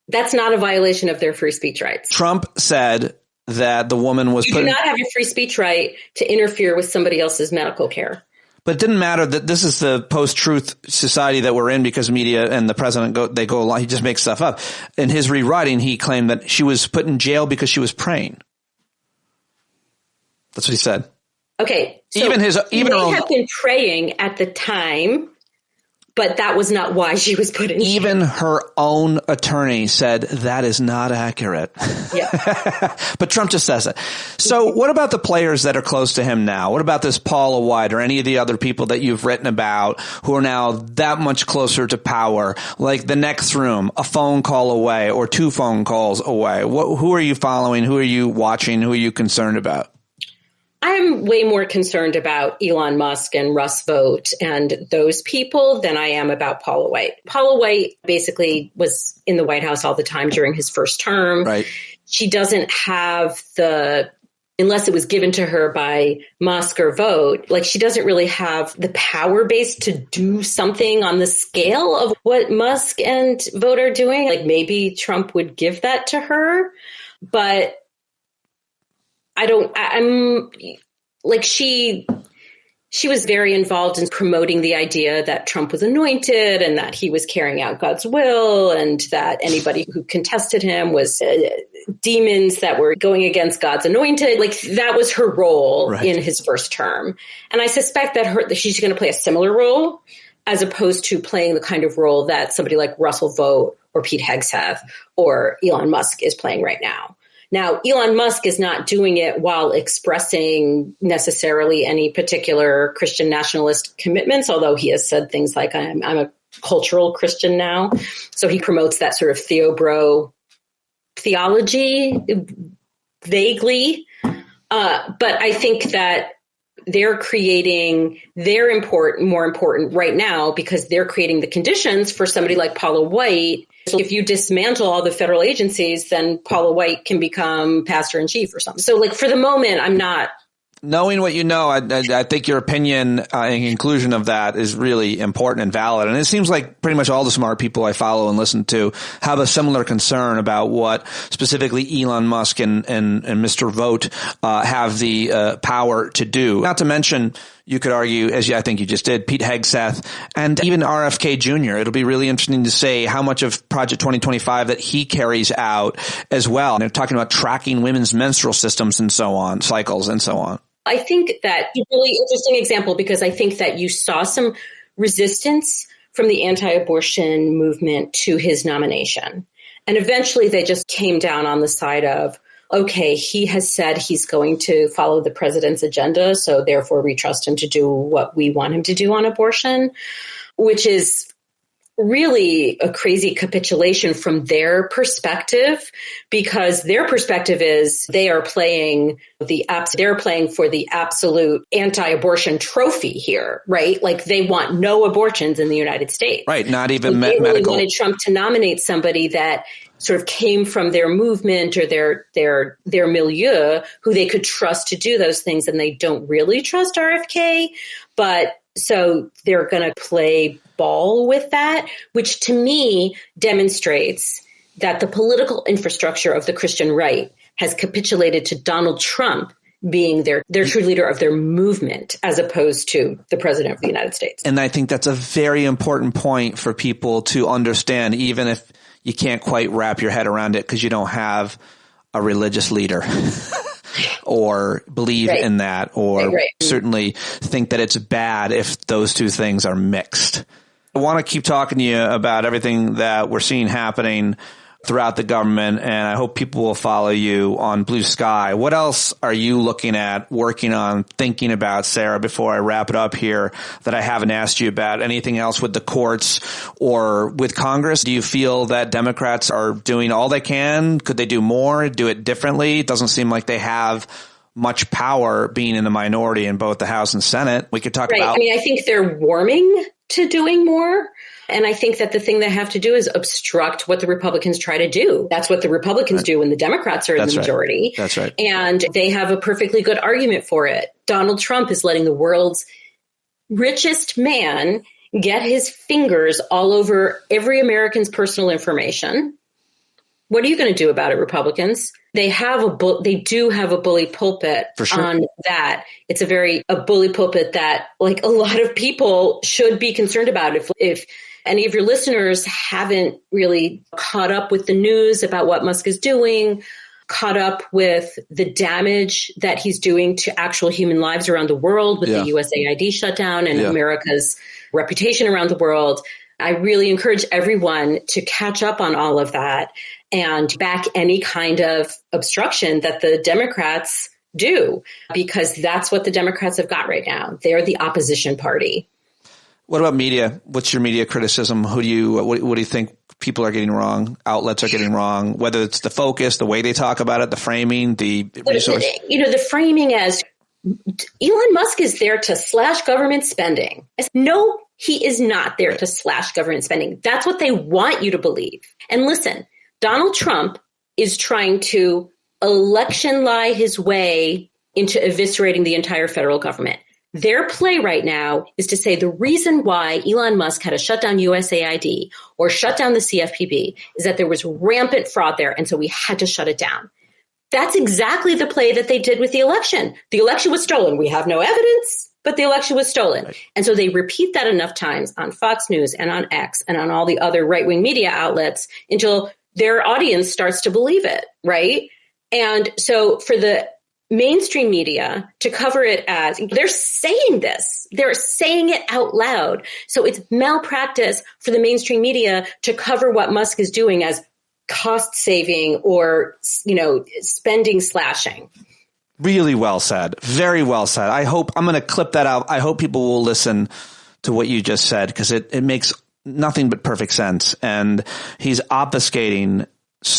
That's not a violation of their free speech rights. Trump said that the woman was You do not have a free speech right to interfere with somebody else's medical care. But it didn't matter that this is the post-truth society that we're in because media and the president go along. He just makes stuff up. In his rewriting, he claimed that she was put in jail because she was praying. That's what he said. Okay. So even may have been praying at the time, but that was not why she was put in jail. Even her own attorney said that is not accurate. Yeah. But Trump just says it. So what about the players that are close to him now? What about this Paula White or any of the other people that you've written about who are now that much closer to power, like the next room, a phone call away or 2 phone calls away? Who are you following? Who are you watching? Who are you concerned about? I'm way more concerned about Elon Musk and Russ Vought and those people than I am about Paula White. Paula White basically was in the White House all the time during his first term. Right. She doesn't have the unless it was given to her by Musk or Vogt, like she doesn't really have the power base to do something on the scale of what Musk and Vogt are doing. Like maybe Trump would give that to her, but I'm like, she was very involved in promoting the idea that Trump was anointed and that he was carrying out God's will and that anybody who contested him was demons that were going against God's anointed. Like that was her role in his first term. And I suspect that she's going to play a similar role as opposed to playing the kind of role that somebody like Russell Vogt or Pete Hegseth or Elon Musk is playing right now. Now, Elon Musk is not doing it while expressing necessarily any particular Christian nationalist commitments, although he has said things like, I'm a cultural Christian now. So he promotes that sort of theobro theology vaguely. But I think that they're more important right now because they're creating the conditions for somebody like Paula White. So if you dismantle all the federal agencies, then Paula White can become pastor in chief or something. So like for the moment, I'm not. Knowing what you know, I think your opinion and conclusion of that is really important and valid. And it seems like pretty much all the smart people I follow and listen to have a similar concern about what specifically Elon Musk and Mr. Vogt have the power to do. Not to mention, you could argue, as I think you just did, Pete Hegseth and even RFK Jr. It'll be really interesting to say how much of Project 2025 that he carries out as well. And they're talking about tracking women's menstrual systems and so on, cycles and so on. I think that a really interesting example because I think that you saw some resistance from the anti-abortion movement to his nomination. And eventually they just came down on the side of, okay, he has said he's going to follow the president's agenda, so therefore we trust him to do what we want him to do on abortion, which is really a crazy capitulation from their perspective, because their perspective is they are playing for the absolute anti-abortion trophy here, right? Like they want no abortions in the United States. Right, not even they medical. Really wanted Trump to nominate somebody that sort of came from their movement or their milieu, who they could trust to do those things, and they don't really trust RFK, but so they're going to play ball with that, which to me demonstrates that the political infrastructure of the Christian right has capitulated to Donald Trump being their true leader of their movement as opposed to the president of the United States. And I think that's a very important point for people to understand, even if you can't quite wrap your head around it because you don't have a religious leader. Or believe in that, or certainly think that it's bad if those two things are mixed. I want to keep talking to you about everything that we're seeing happening throughout the government, and I hope people will follow you on Blue Sky. What else are you looking at, working on, thinking about, Sarah, before I wrap it up here that I haven't asked you about? Anything else with the courts or with Congress? Do you feel that Democrats are doing all they can? Could they do more, do it differently? It doesn't seem like they have much power being in the minority in both the House and Senate. We could talk about. I mean, I think they're warming to doing more. And I think that the thing they have to do is obstruct what the Republicans try to do. That's what the Republicans do when the Democrats are in the majority. That's right. And they have a perfectly good argument for it. Donald Trump is letting the world's richest man get his fingers all over every American's personal information. What are you going to do about it, Republicans? They do have a bully pulpit on that. It's a bully pulpit that like a lot of people should be concerned about. If any of your listeners haven't really caught up with the news about what Musk is doing, caught up with the damage that he's doing to actual human lives around the world with the USAID shutdown and America's reputation around the world, I really encourage everyone to catch up on all of that and back any kind of obstruction that the Democrats do, because that's what the Democrats have got right now. They're the opposition party. What about media? What's your media criticism? What do you think people are getting wrong? Outlets are getting wrong, whether it's the focus, the way they talk about it, the framing, the resource. The framing as Elon Musk is there to slash government spending. No, he is not there to slash government spending. That's what they want you to believe. And listen, Donald Trump is trying to election lie his way into eviscerating the entire federal government. Their play right now is to say the reason why Elon Musk had to shut down USAID or shut down the CFPB is that there was rampant fraud there, and so we had to shut it down. That's exactly the play that they did with the election. The election was stolen. We have no evidence, but the election was stolen. Right. And so they repeat that enough times on Fox News and on X and on all the other right-wing media outlets until their audience starts to believe it, right? And so for the mainstream media to cover it as they're saying this, they're saying it out loud. So it's malpractice for the mainstream media to cover what Musk is doing as cost saving or, spending slashing. Really well said. Very well said. I'm going to clip that out. I hope people will listen to what you just said because it makes nothing but perfect sense. And he's obfuscating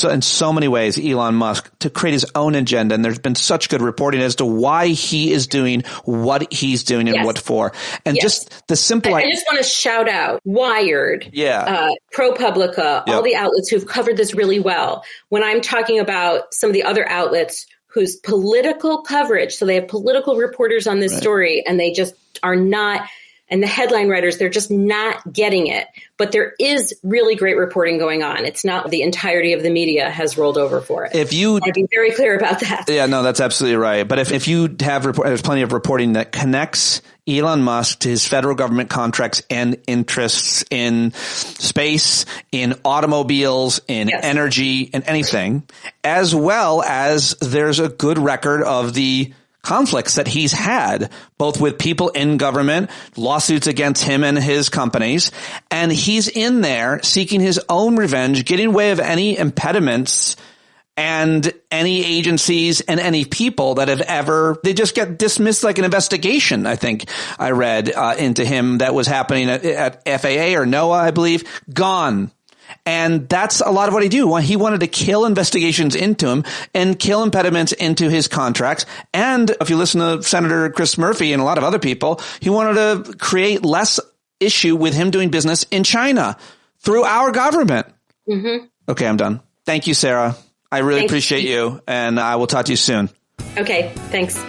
in so many ways, Elon Musk, to create his own agenda. And there's been such good reporting as to why he is doing what he's doing and what for. And just the simple... I just want to shout out Wired, ProPublica, all the outlets who've covered this really well. When I'm talking about some of the other outlets whose political coverage, so they have political reporters on this story, and they just are not... And the headline writers, they're just not getting it. But there is really great reporting going on. It's not the entirety of the media has rolled over for it. I'd be very clear about that. Yeah, no, that's absolutely right. But if you have there's plenty of reporting that connects Elon Musk to his federal government contracts and interests in space, in automobiles, in energy, and anything, as well as there's a good record of the conflicts that he's had, both with people in government, lawsuits against him and his companies. And he's in there seeking his own revenge, getting in the way of any impediments and any agencies and any people that have they just get dismissed like an investigation. I think I read into him that was happening at FAA or NOAA, I believe, gone. And that's a lot of what he do. He wanted to kill investigations into him and kill impediments into his contracts. And if you listen to Senator Chris Murphy and a lot of other people, he wanted to create less issue with him doing business in China through our government. Mm-hmm. Okay, I'm done. Thank you, Sarah. I really appreciate you, and I will talk to you soon. Okay, thanks.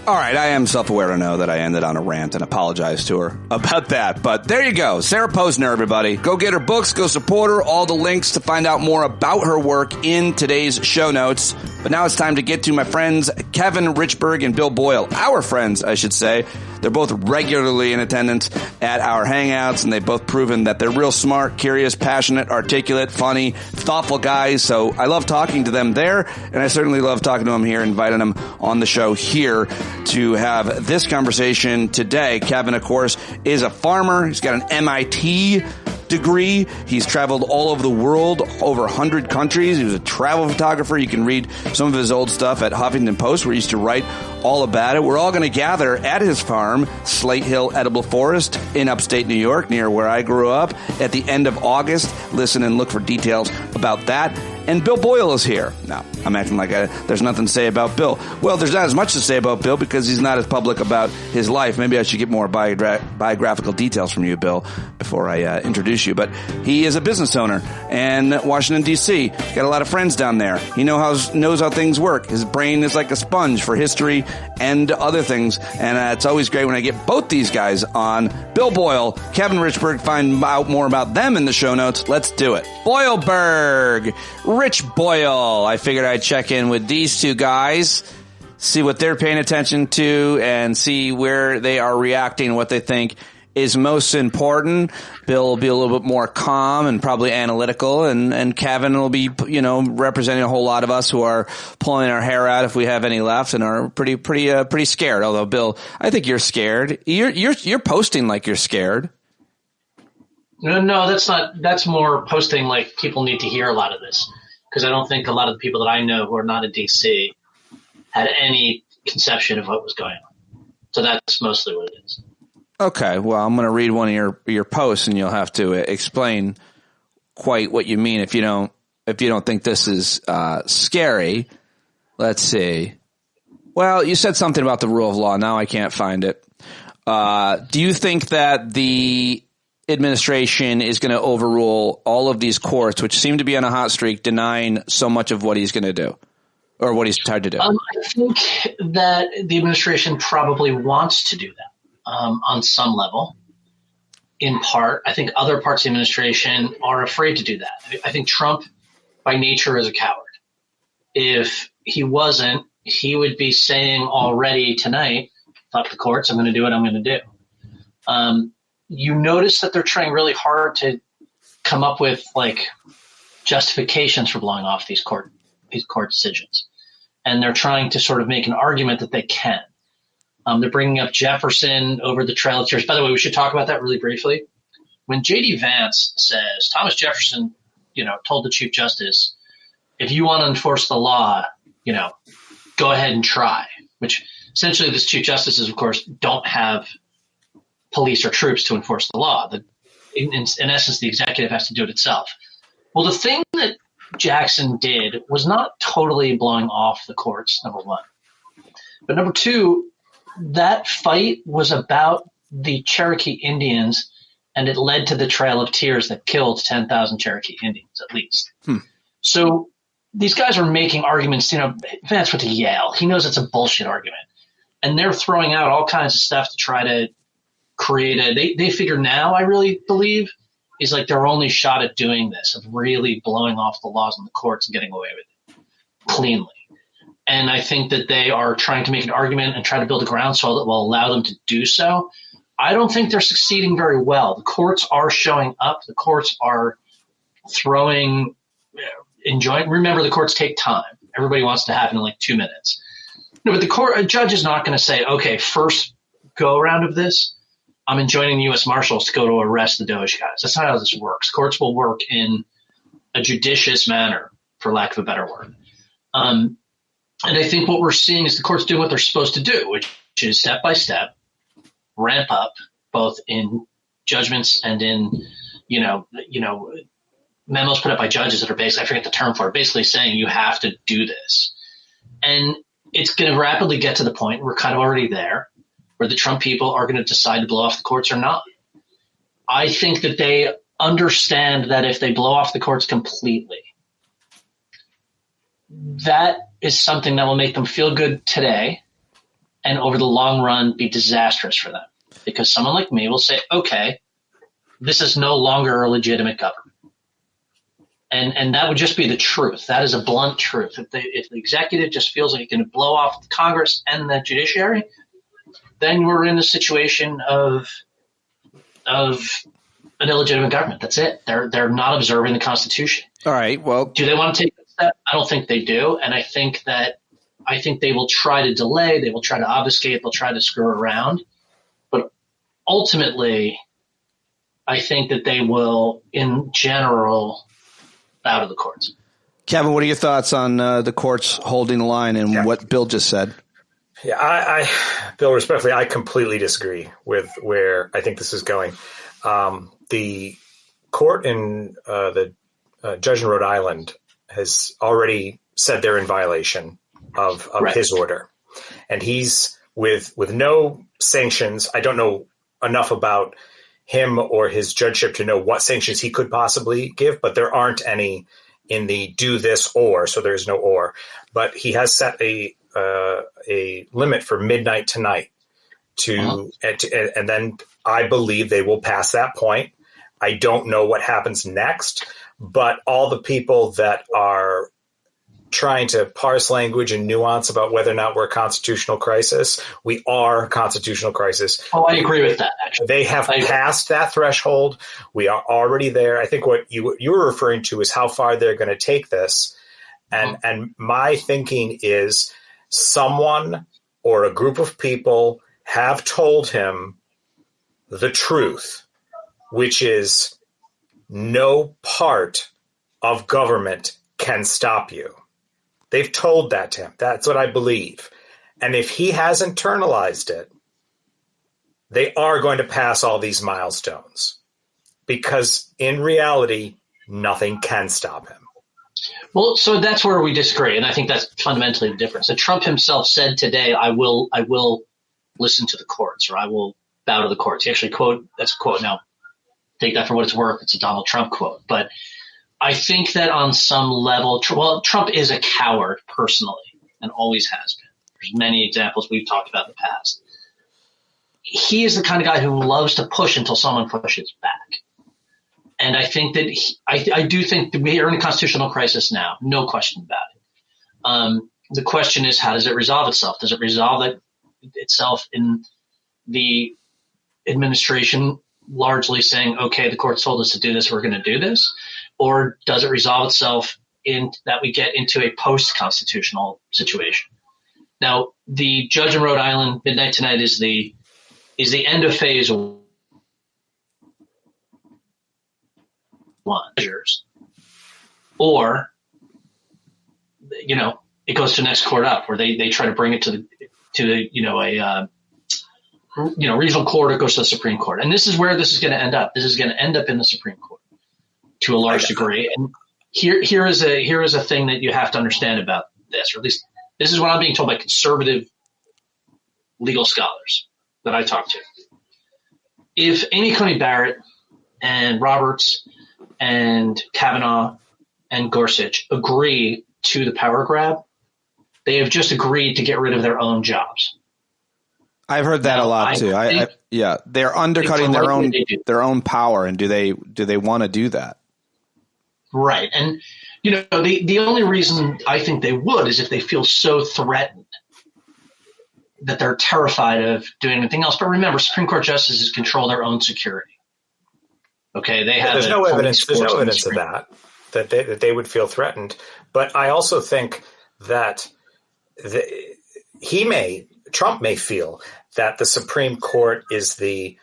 All right, I am self-aware to know that I ended on a rant and apologize to her about that. But there you go. Sarah Posner, everybody. Go get her books. Go support her. All the links to find out more about her work in today's show notes. But now it's time to get to my friends Cauvin, Richberg, and Bill Boyle. Our friends, I should say. They're both regularly in attendance at our hangouts, and they've both proven that they're real smart, curious, passionate, articulate, funny, thoughtful guys. So I love talking to them there, and I certainly love talking to them here, inviting them on the show here to have this conversation today. Cauvin, of course, is a farmer. He's got an MIT degree. He's traveled all over the world, over 100 countries. He was a travel photographer. You can read some of his old stuff at Huffington Post, where he used to write all about it. We're all going to gather at his farm, Slate Hill Edible Forest, in upstate New York, near where I grew up, at the end of August. Listen and look for details about that. And Bill Boyle is here. Now, I'm acting like there's nothing to say about Bill. Well, there's not as much to say about Bill because he's not as public about his life. Maybe I should get more biographical details from you, Bill, before I introduce you. But he is a business owner in Washington, D.C. He's got a lot of friends down there. He knows how things work. His brain is like a sponge for history and other things. And it's always great when I get both these guys on. Bill Boyle, Cauvin Richberg. Find out more about them in the show notes. Let's do it. BoyleBerg, Rich Boyle. I figured I'd check in with these two guys, see what they're paying attention to, and see where they are reacting, what they think is most important. Bill will be a little bit more calm and probably analytical, and Cauvin will be, representing a whole lot of us who are pulling our hair out if we have any left and are pretty scared. Although, Bill, I think you're scared. You're posting like you're scared. No, that's not. That's more posting like people need to hear a lot of this, because I don't think a lot of the people that I know who are not in D.C. had any conception of what was going on. So that's mostly what it is. Okay, well, I'm going to read one of your posts, and you'll have to explain quite what you mean if you don't think this is scary. Let's see. Well, you said something about the rule of law. Now I can't find it. Do you think that the administration is going to overrule all of these courts, which seem to be on a hot streak, denying so much of what he's going to do? Or what he's tried to do? I think that the administration probably wants to do that on some level. In part, I think other parts of the administration are afraid to do that. I think Trump, by nature, is a coward. If he wasn't, he would be saying already tonight, fuck the courts, I'm going to do what I'm going to do. You notice that they're trying really hard to come up with like justifications for blowing off these court decisions. And they're trying to sort of make an argument that they can. They're bringing up Jefferson over the Trail of Tears. By the way, we should talk about that really briefly. When J.D. Vance says Thomas Jefferson, told the Chief Justice, if you want to enforce the law, go ahead and try, which essentially this Chief Justices, of course, don't have police or troops to enforce the law. In essence, the executive has to do it itself. Well, the thing that Jackson did was not totally blowing off the courts, number one. But number two, that fight was about the Cherokee Indians, and it led to the Trail of Tears that killed 10,000 Cherokee Indians, at least. So these guys are making arguments. Vance went to Yale. He knows it's a bullshit argument. And they're throwing out all kinds of stuff to try to create they figure now, I really believe, is like their only shot at doing this, of really blowing off the laws in the courts and getting away with it cleanly. And I think that they are trying to make an argument and try to build a groundswell that will allow them to do so. I don't think they're succeeding very well. The courts are showing up. The courts are throwing, enjoying. Remember, the courts take time. Everybody wants to have it in like 2 minutes. No, but a judge is not going to say, okay, first go around of this, I'm enjoining the U.S. Marshals to go to arrest the Doge guys. That's not how this works. Courts will work in a judicious manner, for lack of a better word. And I think what we're seeing is the courts doing what they're supposed to do, which is step by step, ramp up both in judgments and in, memos put up by judges that are basically, I forget the term for it, basically saying you have to do this. And it's going to rapidly get to the point, we're kind of already there, where the Trump people are going to decide to blow off the courts or not. I think that they understand that if they blow off the courts completely, that is something that will make them feel good today and over the long run be disastrous for them. Because someone like me will say, okay, this is no longer a legitimate government. And that would just be the truth. That is a blunt truth. If the executive just feels like it can blow off the Congress and the judiciary, then we're in a situation of an illegitimate government. That's it. They're not observing the Constitution. All right. Well, do they want to take that step? I don't think they do. And I think they will try to delay. They will try to obfuscate. They'll try to screw around. But ultimately, I think that they will, in general, bow to the courts. Cauvin, what are your thoughts on the courts holding the line and what Bill just said? Yeah, Bill, respectfully, I completely disagree with where I think this is going. The court in the judge in Rhode Island has already said they're in violation of his order, and he's with no sanctions. I don't know enough about him or his judgeship to know what sanctions he could possibly give, but there aren't any in the do this or, so there's no or. But he has set a limit for midnight tonight and then I believe they will pass that point. I don't know what happens next, but all the people that are trying to parse language and nuance about whether or not we're a constitutional crisis, we are a constitutional crisis. Oh, I agree with that, actually. They have passed that threshold. We are already there. I think what you were referring to is how far they're going to take this. And my thinking is someone or a group of people have told him the truth, which is no part of government can stop you. They've told that to him. That's what I believe. And if he has internalized it, they are going to pass all these milestones because in reality, nothing can stop him. Well, so that's where we disagree. And I think that's fundamentally the difference. So Trump himself said today, I will listen to the courts, or I will bow to the courts. He actually that's a quote. Now, take that for what it's worth. It's a Donald Trump quote. But I think that on some level, Trump is a coward personally. and always has been. There's many examples we've talked about in the past. He is the kind of guy who loves to push until someone pushes back. And I think that I do think that we are in a constitutional crisis now, no question about it. The question is, how does it resolve itself? Does it resolve itself in the administration largely saying, okay, the court told us to do this, we're going to do this? Or does it resolve itself in that we get into a post-constitutional situation? Now, the judge in Rhode Island, midnight tonight, is the end of phase 1. Or, it goes to the next court up, where they try to bring it to the regional court, or it goes to the Supreme Court. And this is where this is going to end up. This is going to end up in the Supreme Court to a large degree. And here is a thing that you have to understand about this, or at least this is what I'm being told by conservative legal scholars that I talk to. If Amy Coney Barrett and Roberts and Kavanaugh and Gorsuch agree to the power grab, they have just agreed to get rid of their own jobs. I've heard that a lot too. They're undercutting their own power, and do they want to do that? Right, and the only reason I think they would is if they feel so threatened that they're terrified of doing anything else. But remember, Supreme Court justices control their own security. Okay, they have. There's no evidence of that they would feel threatened. But I also think that Trump may feel that the Supreme Court is the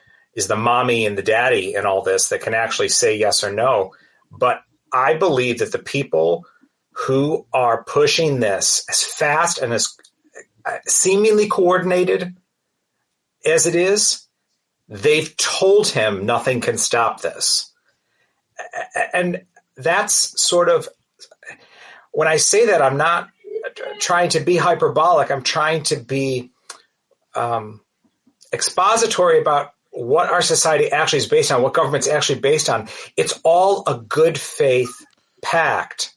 mommy and the daddy in all this that can actually say yes or no. But I believe that the people who are pushing this as fast and as seemingly coordinated as it is, they've told him nothing can stop this. And that's sort of, when I say that, I'm not trying to be hyperbolic. I'm trying to be expository about what our society actually is based on, what government's actually based on. It's all a good faith pact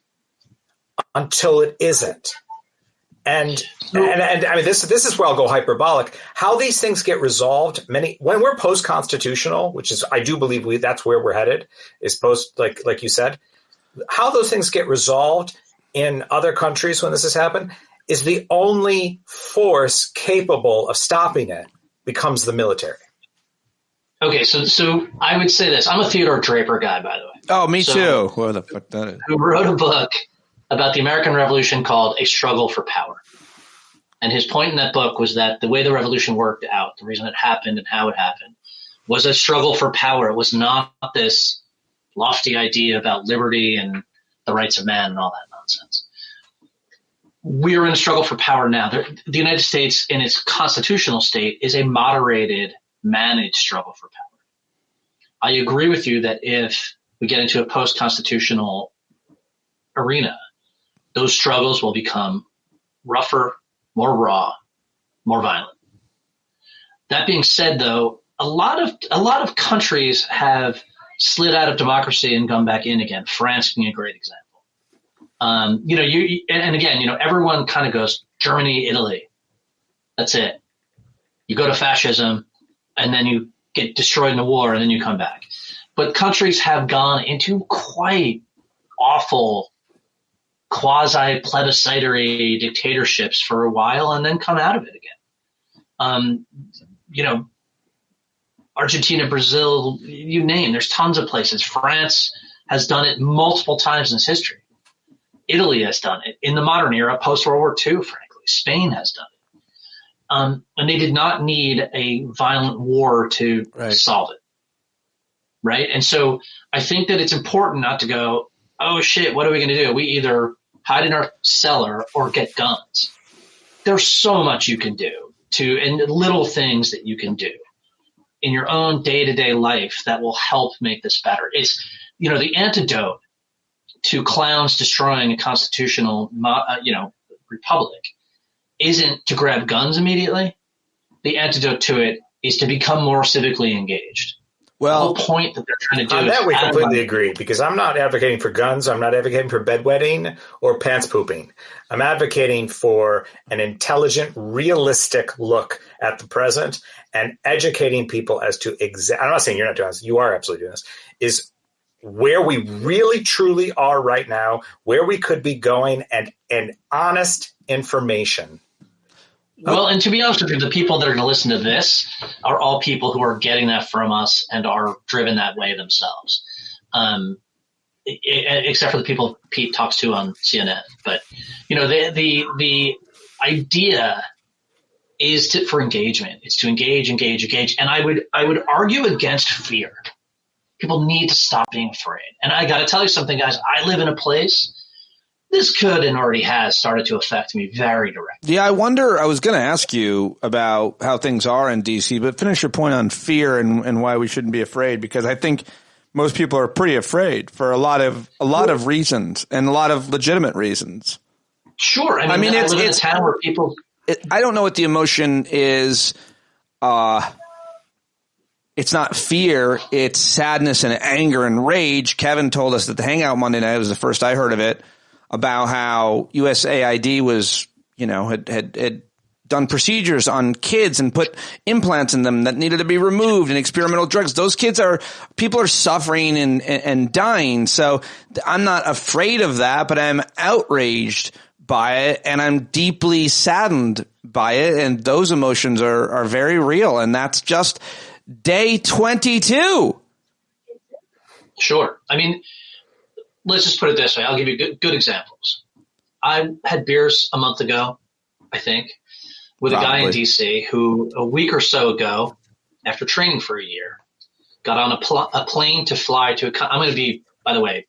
until it isn't. And I mean, this is where I'll go hyperbolic. How these things get resolved, when we're post-constitutional, which is, I do believe that's where we're headed, is post, like you said, how those things get resolved in other countries when this has happened is the only force capable of stopping it becomes the military. Okay, so I would say this. I'm a Theodore Draper guy, by the way. Oh, me too. What the fuck that is? Who wrote a book about the American Revolution called A Struggle for Power. And his point in that book was that the way the revolution worked out, the reason it happened and how it happened, was a struggle for power. It was not this lofty idea about liberty and the rights of man and all that nonsense. We are in a struggle for power now. The United States, in its constitutional state, is a moderated, managed struggle for power. I agree with you that if we get into a post-constitutional arena, those struggles will become rougher, more raw, more violent. That being said, though, a lot of countries have slid out of democracy and gone back in again. France being a great example. Everyone kind of goes Germany, Italy. That's it. You go to fascism, and then you get destroyed in the war, and then you come back. But countries have gone into quite awful quasi-plebiscitary dictatorships for a while and then come out of it again. Argentina, Brazil, you name, there's tons of places. France has done it multiple times in its history. Italy has done it. In the modern era, post-World War II, frankly, Spain has done it. And they did not need a violent war to solve it. Right? And so I think that it's important not to go, oh, shit, what are we going to do? We either hide in our cellar or get guns. There's so much you can do and little things that you can do in your own day-to-day life that will help make this better. It's, the antidote to clowns destroying a constitutional, republic isn't to grab guns immediately. The antidote to it is to become more civically engaged. the whole point that they're trying to do on is that we add completely money. agree, because I'm not advocating for guns. I'm not advocating for bedwetting or pants pooping. I'm advocating for an intelligent, realistic look at the present and educating people as to I'm not saying you're not doing this. You are absolutely doing this. Is where we really truly are right now, where we could be going, and honest information. Well, and to be honest with you, the people that are going to listen to this are all people who are getting that from us and are driven that way themselves, except for the people Pete talks to on CNN. But, you know, the idea is for engagement. It's to engage. And I would argue against fear. People need to stop being afraid. And I got to tell you something, guys. I live in a place. This could and already has started to affect me very directly. Yeah, I was going to ask you about how things are in D.C., but finish your point on fear and why we shouldn't be afraid, because I think most people are pretty afraid for a lot of reasons and a lot of legitimate reasons. Sure. I mean it's in a town where people I don't know what the emotion is. It's not fear. It's sadness and anger and rage. Kevin told us that the Hangout Monday night was the first I heard of it, about how USAID was, had done procedures on kids and put implants in them that needed to be removed, and experimental drugs. People are suffering and dying. So I'm not afraid of that, but I'm outraged by it, and I'm deeply saddened by it. And those emotions are very real. And that's just day 22. Sure. I mean, let's just put it this way. I'll give you good examples. I had beers a month ago, I think, with a guy in D.C. who a week or so ago, after training for a year, got on a plane to fly to I'm going to be, by the way,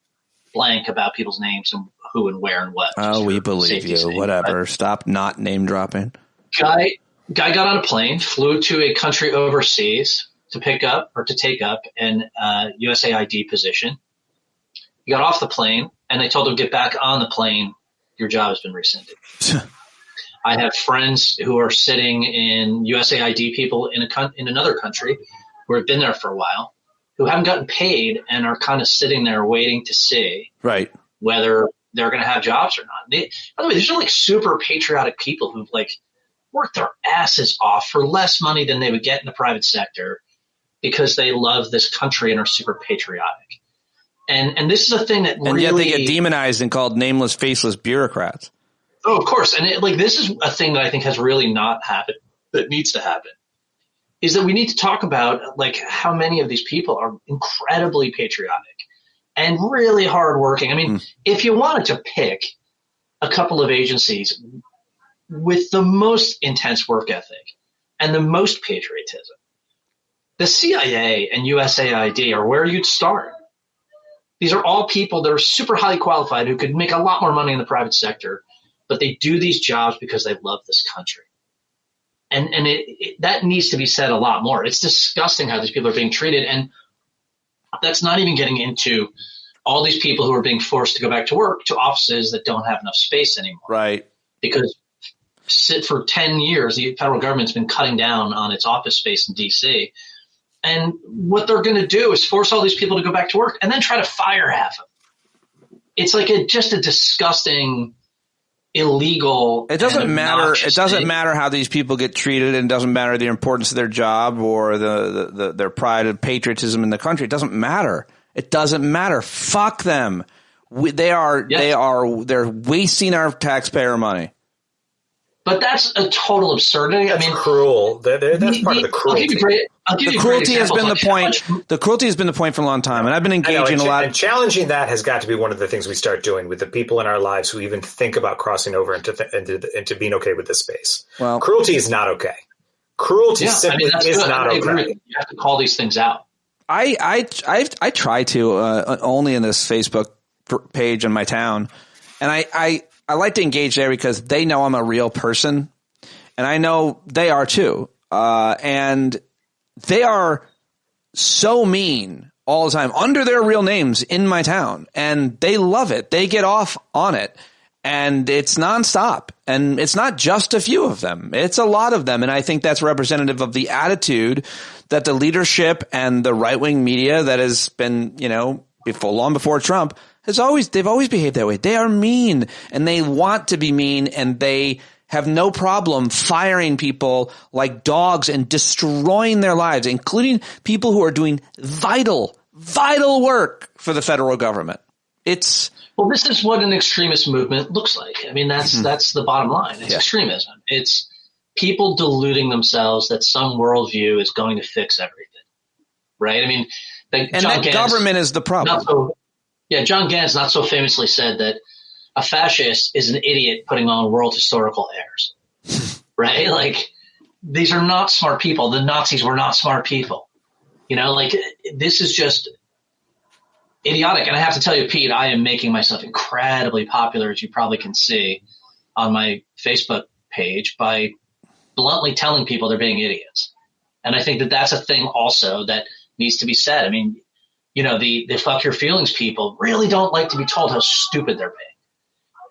blank about people's names and who and where and what. Oh, we believe you. Whatever. Right? Stop not name dropping. Guy got on a plane, flew to a country overseas to take up an USAID position. He got off the plane, and they told him, get back on the plane. Your job has been rescinded. I have friends who are sitting in USAID people in another country who have been there for a while, who haven't gotten paid and are kind of sitting there waiting to see whether they're going to have jobs or not. By the way, these are like super patriotic people who've like worked their asses off for less money than they would get in the private sector because they love this country and are super patriotic. And this is a thing that and yet they get demonized and called nameless, faceless bureaucrats. Oh, of course. And this is a thing that I think has really not happened, that needs to happen, is that we need to talk about like how many of these people are incredibly patriotic and really hardworking. I mean, if you wanted to pick a couple of agencies with the most intense work ethic and the most patriotism, the CIA and USAID are where you'd start. These are all people that are super highly qualified who could make a lot more money in the private sector, but they do these jobs because they love this country. And that needs to be said a lot more. It's disgusting how these people are being treated. And that's not even getting into all these people who are being forced to go back to work to offices that don't have enough space anymore. Right. Because for 10 years, the federal government's been cutting down on its office space in D.C., and what they're going to do is force all these people to go back to work and then try to fire half of them. It's like just a disgusting, illegal. It doesn't matter. It doesn't matter how these people get treated, and it doesn't matter the importance of their job or their pride and patriotism in the country. It doesn't matter. It doesn't matter. Fuck them. They're wasting our taxpayer money. But that's a total absurdity. I mean, cruel. That's part of the cruelty. The cruelty has been the point. The cruelty has been the point for a long time, and I've been engaging a lot. And challenging that has got to be one of the things we start doing with the people in our lives who even think about crossing over into being okay with this space. Well, cruelty is not okay. Cruelty simply is not okay. You have to call these things out. I try to only in this Facebook page in my town, and I like to engage there because they know I'm a real person, and I know they are too, and they are so mean all the time under their real names in my town, and they love it. They get off on it, and it's nonstop. And it's not just a few of them. It's a lot of them. And I think that's representative of the attitude that the leadership and the right-wing media that has been, long before Trump they've always behaved that way. They are mean, and they want to be mean, and they have no problem firing people like dogs and destroying their lives, including people who are doing vital work for the federal government. Well, this is what an extremist movement looks like. I mean, that's the bottom line. It's extremism. It's people deluding themselves that some worldview is going to fix everything, right? I mean, government is the problem. John Gans not so famously said that a fascist is an idiot putting on world historical airs, right? Like, these are not smart people. The Nazis were not smart people. This is just idiotic. And I have to tell you, Pete, I am making myself incredibly popular, as you probably can see on my Facebook page, by bluntly telling people they're being idiots. And I think that that's a thing also that needs to be said. I mean, the fuck your feelings people really don't like to be told how stupid they're being.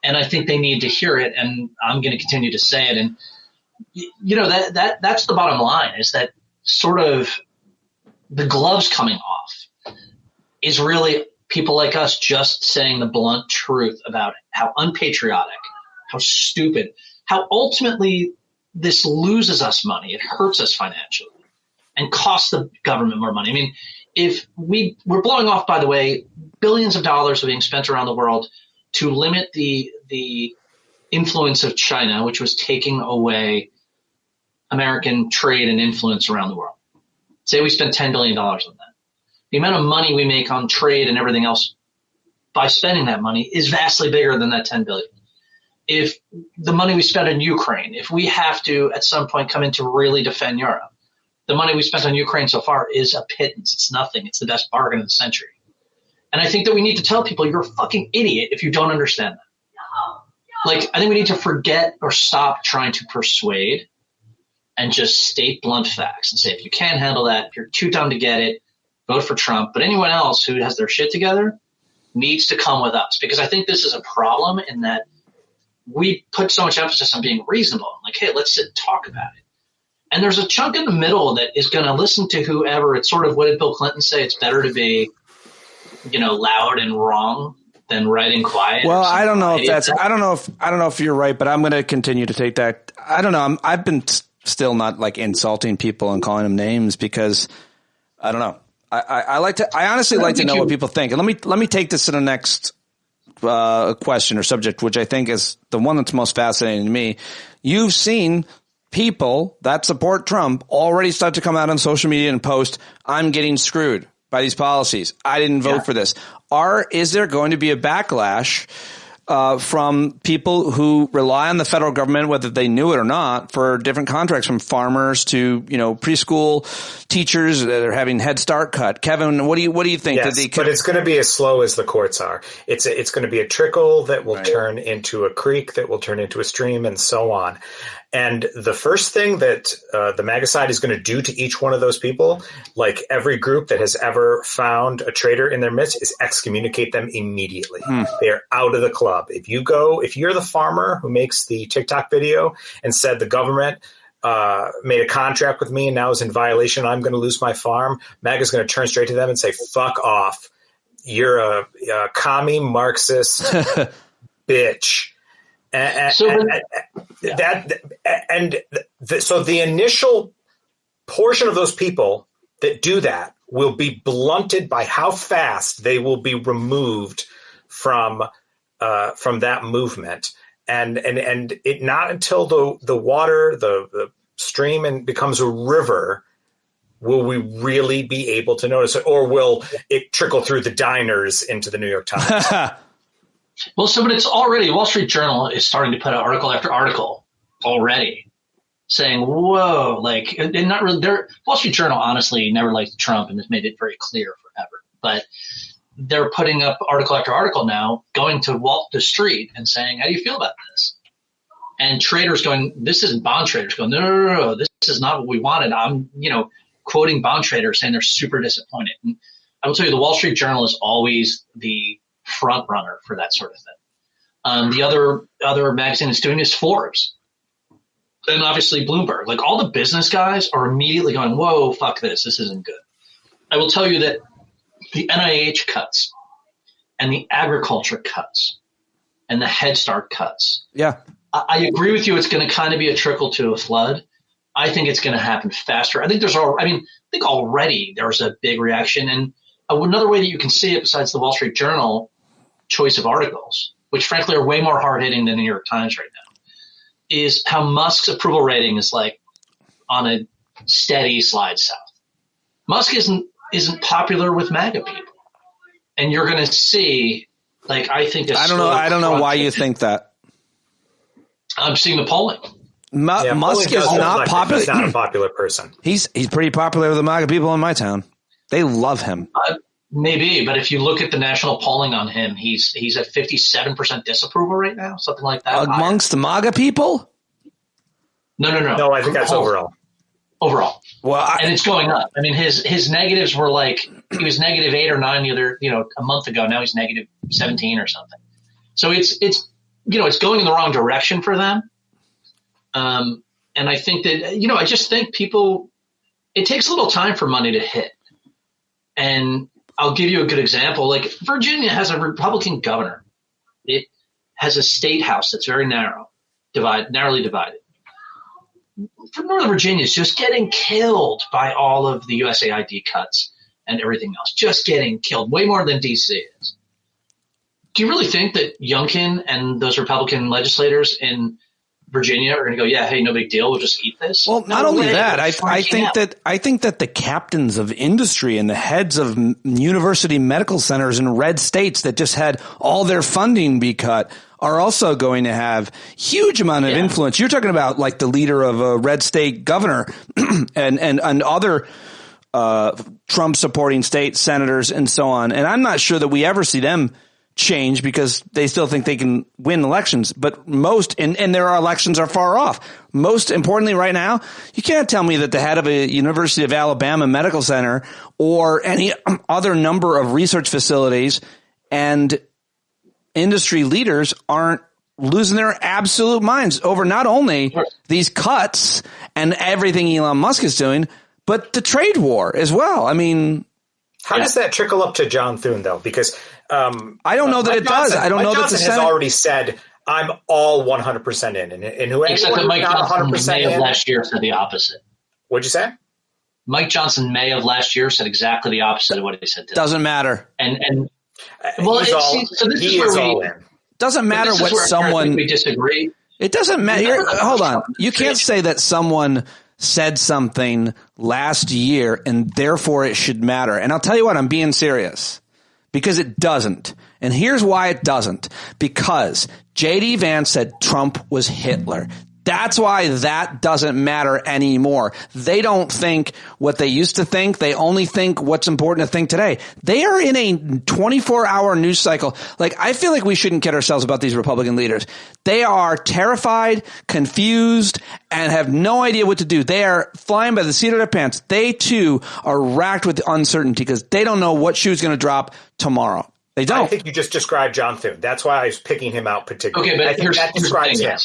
And I think they need to hear it, and I'm going to continue to say it. And, that's the bottom line, is that sort of the gloves coming off is really people like us just saying the blunt truth about how unpatriotic, how stupid, how ultimately this loses us money. It hurts us financially and costs the government more money. I mean, if we're blowing off, by the way, billions of dollars are being spent around the world to limit the influence of China, which was taking away American trade and influence around the world. Say we spend $10 billion on that. The amount of money we make on trade and everything else by spending that money is vastly bigger than that $10 billion. If the money we spend in Ukraine, if we have to at some point come in to really defend Europe, the money we spent on Ukraine so far is a pittance. It's nothing. It's the best bargain of the century. And I think that we need to tell people you're a fucking idiot if you don't understand that. Like, I think we need to forget or stop trying to persuade and just state blunt facts and say, if you can't handle that, if you're too dumb to get it, vote for Trump. But anyone else who has their shit together needs to come with us, because I think this is a problem in that we put so much emphasis on being reasonable. Like, hey, let's sit and talk about it. And there's a chunk in the middle that is going to listen to whoever. It's sort of, what did Bill Clinton say? It's better to be, loud and wrong than right and quiet. Well, I don't know if you're right, but I'm going to continue to take that. I don't know. I've been still not like insulting people and calling them names, because I don't know. I honestly like to know what people think. And let me take this to the next question or subject, which I think is the one that's most fascinating to me. You've seen people that support Trump already start to come out on social media and post, I'm getting screwed by these policies. I didn't vote for this. Is there going to be a backlash from people who rely on the federal government, whether they knew it or not, for different contracts, from farmers to, preschool teachers that are having Head Start cut? Kevin, what do you think? Yes, but it's going to be as slow as the courts are. It's going to be a trickle that will turn into a creek, that will turn into a stream, and so on. And the first thing that the MAGA side is going to do to each one of those people, like every group that has ever found a traitor in their midst, is excommunicate them immediately. They are out of the club. If you're the farmer who makes the TikTok video and said the government made a contract with me and now is in violation, I'm going to lose my farm, MAGA is going to turn straight to them and say, fuck off. You're a commie Marxist bitch. So the initial portion of those people that do that will be blunted by how fast they will be removed from that movement, and it not until the water, the stream, and becomes a river will we really be able to notice it, or will it trickle through the diners into the New York Times? Well, but it's already, Wall Street Journal is starting to put out article after article already saying, whoa, like, they're not really, Wall Street Journal honestly never liked Trump and has made it very clear forever. But they're putting up article after article now, going to the street and saying, how do you feel about this? And traders going, this isn't bond traders going, no, this is not what we wanted. I'm, quoting bond traders saying they're super disappointed. And I will tell you, the Wall Street Journal is always the front runner for that sort of thing. The other magazine that's doing is Forbes. And obviously Bloomberg. Like, all the business guys are immediately going, whoa, fuck this. This isn't good. I will tell you that the NIH cuts and the agriculture cuts and the Head Start cuts. Yeah. I agree with you. It's going to kind of be a trickle to a flood. I think it's going to happen faster. I think already there's a big reaction. And another way that you can see it, besides the Wall Street Journal choice of articles, which frankly are way more hard hitting than the New York Times right now, is how Musk's approval rating is like on a steady slide south. Musk isn't popular with MAGA people, and you're going to see, like, I think I don't know why you think that. I'm seeing the polling. Musk is not popular. He's not a popular person. He's pretty popular with the MAGA people in my town. They love him. Maybe, but if you look at the national polling on him, he's at 57% disapproval right now, something like that. Amongst the MAGA people? No. No, I think that's overall. Overall. Well, and it's going up. I mean, his negatives were like, he was negative 8 or 9 a month ago. Now he's negative 17 or something. So it's going in the wrong direction for them. And I think that, I just think it takes a little time for money to hit. And I'll give you a good example. Like, Virginia has a Republican governor. It has a state house that's very narrowly divided. Northern Virginia is just getting killed by all of the USAID cuts and everything else. Just getting killed, way more than D.C. is. Do you really think that Youngkin and those Republican legislators in Virginia are going to go, yeah, hey, no big deal, we'll just eat this? Well, not only that, I think that the captains of industry and the heads of university medical centers in red states that just had all their funding be cut are also going to have huge amount of influence. You're talking about like the leader of a red state governor and other Trump supporting state senators and so on. And I'm not sure that we ever see them change because they still think they can win elections. But and their elections are far off. Most importantly right now, you can't tell me that the head of a University of Alabama medical center or any other number of research facilities and industry leaders aren't losing their absolute minds over not only these cuts and everything Elon Musk is doing, but the trade war as well. I mean, how does that trickle up to John Thune, though? Because I don't know that it does. I don't know that the Senate has already said I'm all 100% in, and who except that Mike Johnson May of last year said the opposite. What'd you say? Mike Johnson May of last year said exactly the opposite of what he said today. Doesn't matter. And well, doesn't matter what someone. We disagree. It doesn't matter. Hold on. You can't say that someone said something last year and therefore it should matter. And I'll tell you what, I'm being serious because it doesn't. And here's why it doesn't. Because J.D. Vance said Trump was Hitler. That's why that doesn't matter anymore. They don't think what they used to think. They only think what's important to think today. They are in a 24-hour news cycle. Like, I feel like we shouldn't kid ourselves about these Republican leaders. They are terrified, confused, and have no idea what to do. They are flying by the seat of their pants. They, too, are racked with uncertainty because they don't know what shoe's going to drop tomorrow. They don't. I think you just described John Thune. That's why I was picking him out particularly. Okay, but I think that describes him.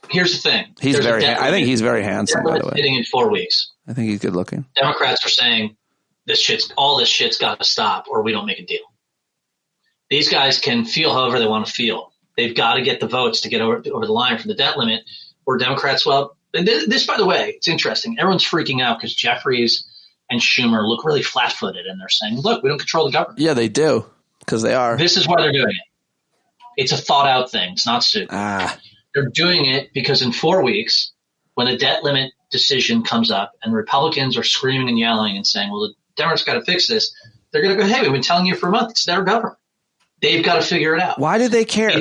Here's the thing. I think he's very handsome, by the way. Hitting in 4 weeks. I think he's good looking. Democrats are saying all this shit's got to stop or we don't make a deal. These guys can feel however they want to feel. They've got to get the votes to get over the line for the debt limit. Or Democrats, well, this, by the way, it's interesting. Everyone's freaking out because Jeffries and Schumer look really flat-footed and they're saying, look, we don't control the government. Yeah, they do because they are. This is why they're doing it. It's a thought-out thing. It's not stupid. They're doing it because in 4 weeks, when the debt limit decision comes up and Republicans are screaming and yelling and saying, well, the Democrats got to fix this, they're going to go, hey, we've been telling you for a month, it's their government. They've got to figure it out. Why do they care? I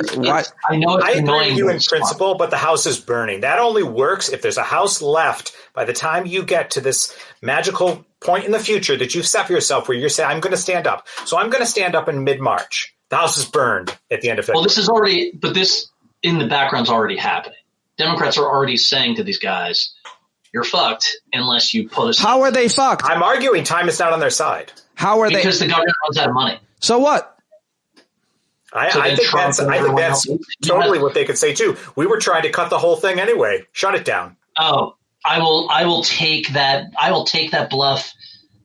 know it's I agree annoying with you in principle, but the house is burning. That only works if there's a house left by the time you get to this magical point in the future that you've set for yourself where you're saying, I'm going to stand up. So I'm going to stand up in mid-March. The house is burned at the end of February. Well, this is already – but this – in the background's already happening. Democrats are already saying to these guys, you're fucked unless you put us. How are they fucked? I'm arguing time is not on their side. How are they? Because the government runs out of money. So what? I think that's totally what they could say too. We were trying to cut the whole thing anyway. Shut it down. Oh, I will take that. I will take that bluff.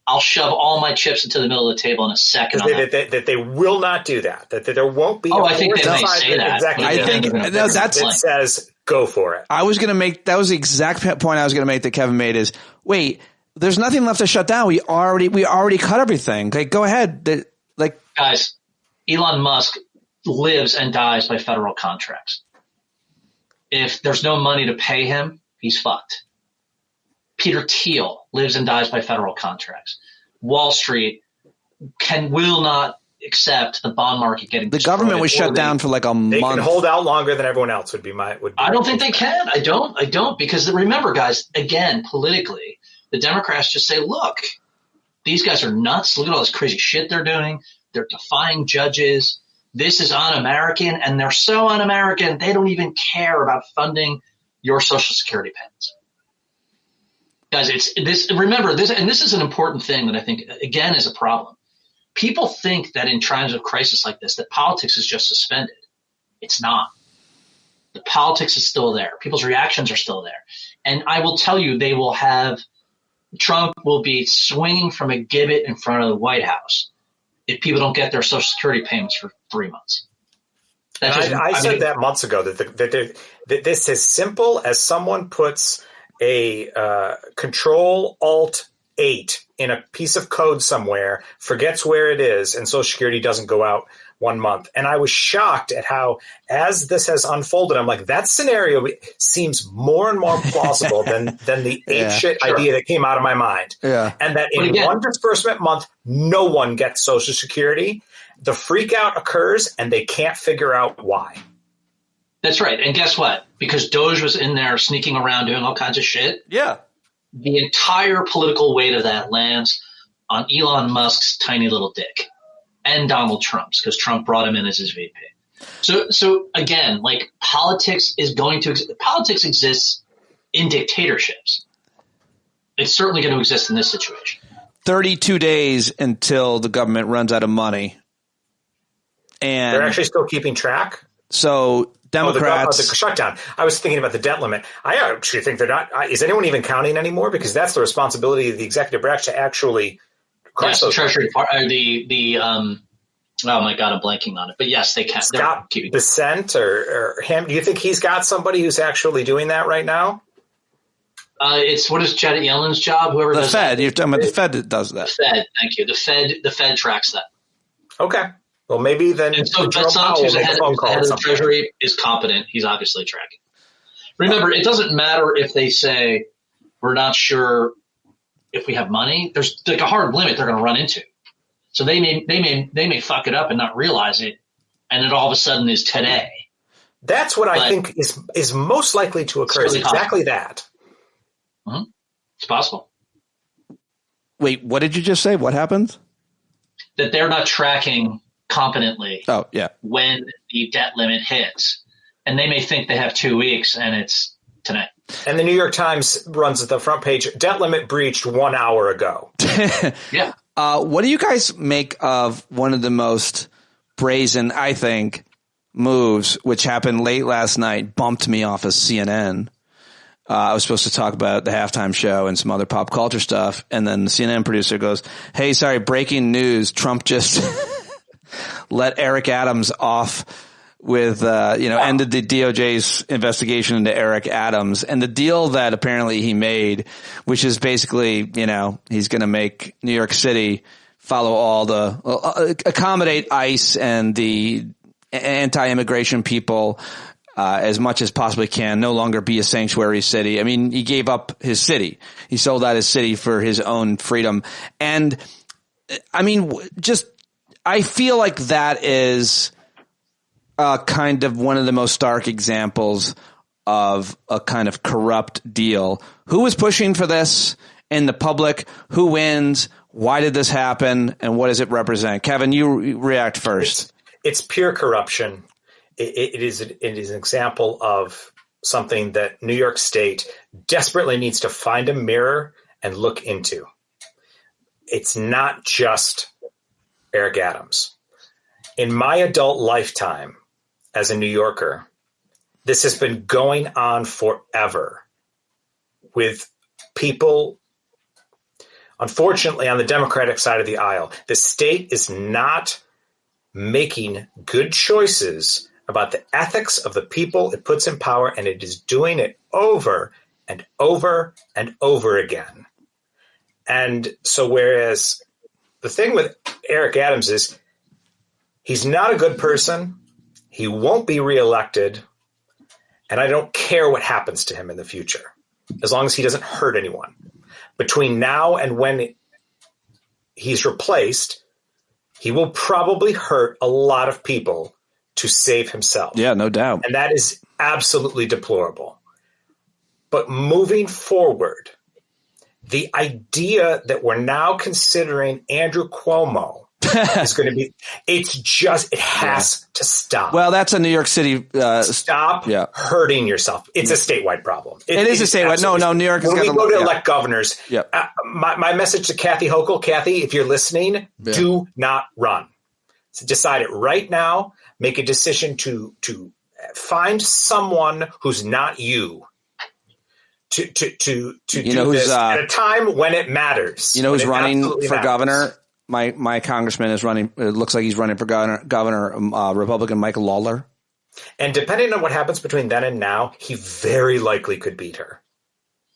I'll shove all my chips into the middle of the table in a second. That they will not do that. That there won't be. I think they may say that. Exactly. I think it says go for it. I was going to make that was the exact point I was going to make that Kevin made is wait. There's nothing left to shut down. We already cut everything. Okay, go ahead. Guys, Elon Musk lives and dies by federal contracts. If there's no money to pay him, he's fucked. Peter Thiel lives and dies by federal contracts. Wall Street will not accept the bond market getting destroyed. The government was shut down for like a month. They can hold out longer than everyone else would be I don't think they can. I don't because remember, guys, again, politically, the Democrats just say, look, these guys are nuts. Look at all this crazy shit they're doing. They're defying judges. This is un-American, and they're so un-American they don't even care about funding your Social Security payments. Guys, remember this, and this is an important thing that I think again is a problem. People think that in times of crisis like this, that politics is just suspended. It's not. The politics is still there. People's reactions are still there, and I will tell you, Trump will be swinging from a gibbet in front of the White House if people don't get their Social Security payments for 3 months. I said that months ago that this is simple as someone puts a Control-Alt-8 in a piece of code somewhere, forgets where it is, and Social Security doesn't go out 1 month. And I was shocked at how, as this has unfolded, I'm like, that scenario seems more and more plausible than the apeshit idea that came out of my mind. Yeah. And that in one disbursement month, no one gets Social Security. The freak out occurs, and they can't figure out why. That's right. And guess what? Because Doge was in there sneaking around doing all kinds of shit. Yeah. The entire political weight of that lands on Elon Musk's tiny little dick and Donald Trump's, because Trump brought him in as his VP. So again, like politics exists in dictatorships. It's certainly going to exist in this situation. 32 days until the government runs out of money. And they're actually still keeping track? So Democrats. The shutdown. I was thinking about the debt limit. I actually think they're not. Is anyone even counting anymore? Because that's the responsibility of the executive branch to actually cross those. Treasury, oh my God, I'm blanking on it. But yes, they can. Scott Bessent or him. Do you think he's got somebody who's actually doing that right now? What is Janet Yellen's job? Whoever the does Fed. That. You're talking about the Fed that does that. The Fed. Thank you. The Fed tracks that. Okay. Well, maybe then. And so Bessent, who's the head of the Treasury, is competent. He's obviously tracking. Remember, it doesn't matter if they say we're not sure if we have money. There's like a hard limit they're going to run into. So they may fuck it up and not realize it, and it all of a sudden is today. That's what I think is most likely to occur. Really exactly that. Mm-hmm. It's possible. Wait, what did you just say? What happened? That they're not tracking competently. Oh, yeah. When the debt limit hits, and they may think they have 2 weeks, and it's tonight. And the New York Times runs at the front page, debt limit breached 1 hour ago. Yeah. What do you guys make of one of the most brazen, I think, moves, which happened late last night, bumped me off of CNN? I was supposed to talk about the halftime show and some other pop culture stuff. And then the CNN producer goes, hey, sorry, breaking news. Trump just let Eric Adams off with, ended the DOJ's investigation into Eric Adams. And the deal that apparently he made, which is basically, he's going to make New York City follow all accommodate ICE and the anti-immigration people as much as possibly can, no longer be a sanctuary city. I mean, he gave up his city. He sold out his city for his own freedom. And I mean, I feel like that is kind of one of the most stark examples of a kind of corrupt deal. Who was pushing for this in the public? Who wins? Why did this happen? And what does it represent? Kevin, you react first. It's pure corruption. It is an example of something that New York State desperately needs to find a mirror and look into. It's not just Eric Adams. in my adult lifetime as a New Yorker, this has been going on forever with people, unfortunately, on the Democratic side of the aisle. The state is not making good choices about the ethics of the people it puts in power, and it is doing it over and over and over again. And so whereas the thing with Eric Adams is he's not a good person, he won't be reelected, and I don't care what happens to him in the future, as long as he doesn't hurt anyone. Between now and when he's replaced, he will probably hurt a lot of people to save himself. Yeah, no doubt. And that is absolutely deplorable. But moving forward, the idea that we're now considering Andrew Cuomo is going to be, it has to stop. Well, that's a New York City. Stop hurting yourself. It's a statewide problem. It is a statewide. No, New York is when we go to elect governors. Yeah. My message to Kathy Hochul, Kathy, if you're listening, do not run. So decide it right now. Make a decision to find someone who's not you to do this at a time when it matters. You know who's running for governor? My congressman is running. It looks like he's running for governor. Republican Michael Lawler. And depending on what happens between then and now, he very likely could beat her.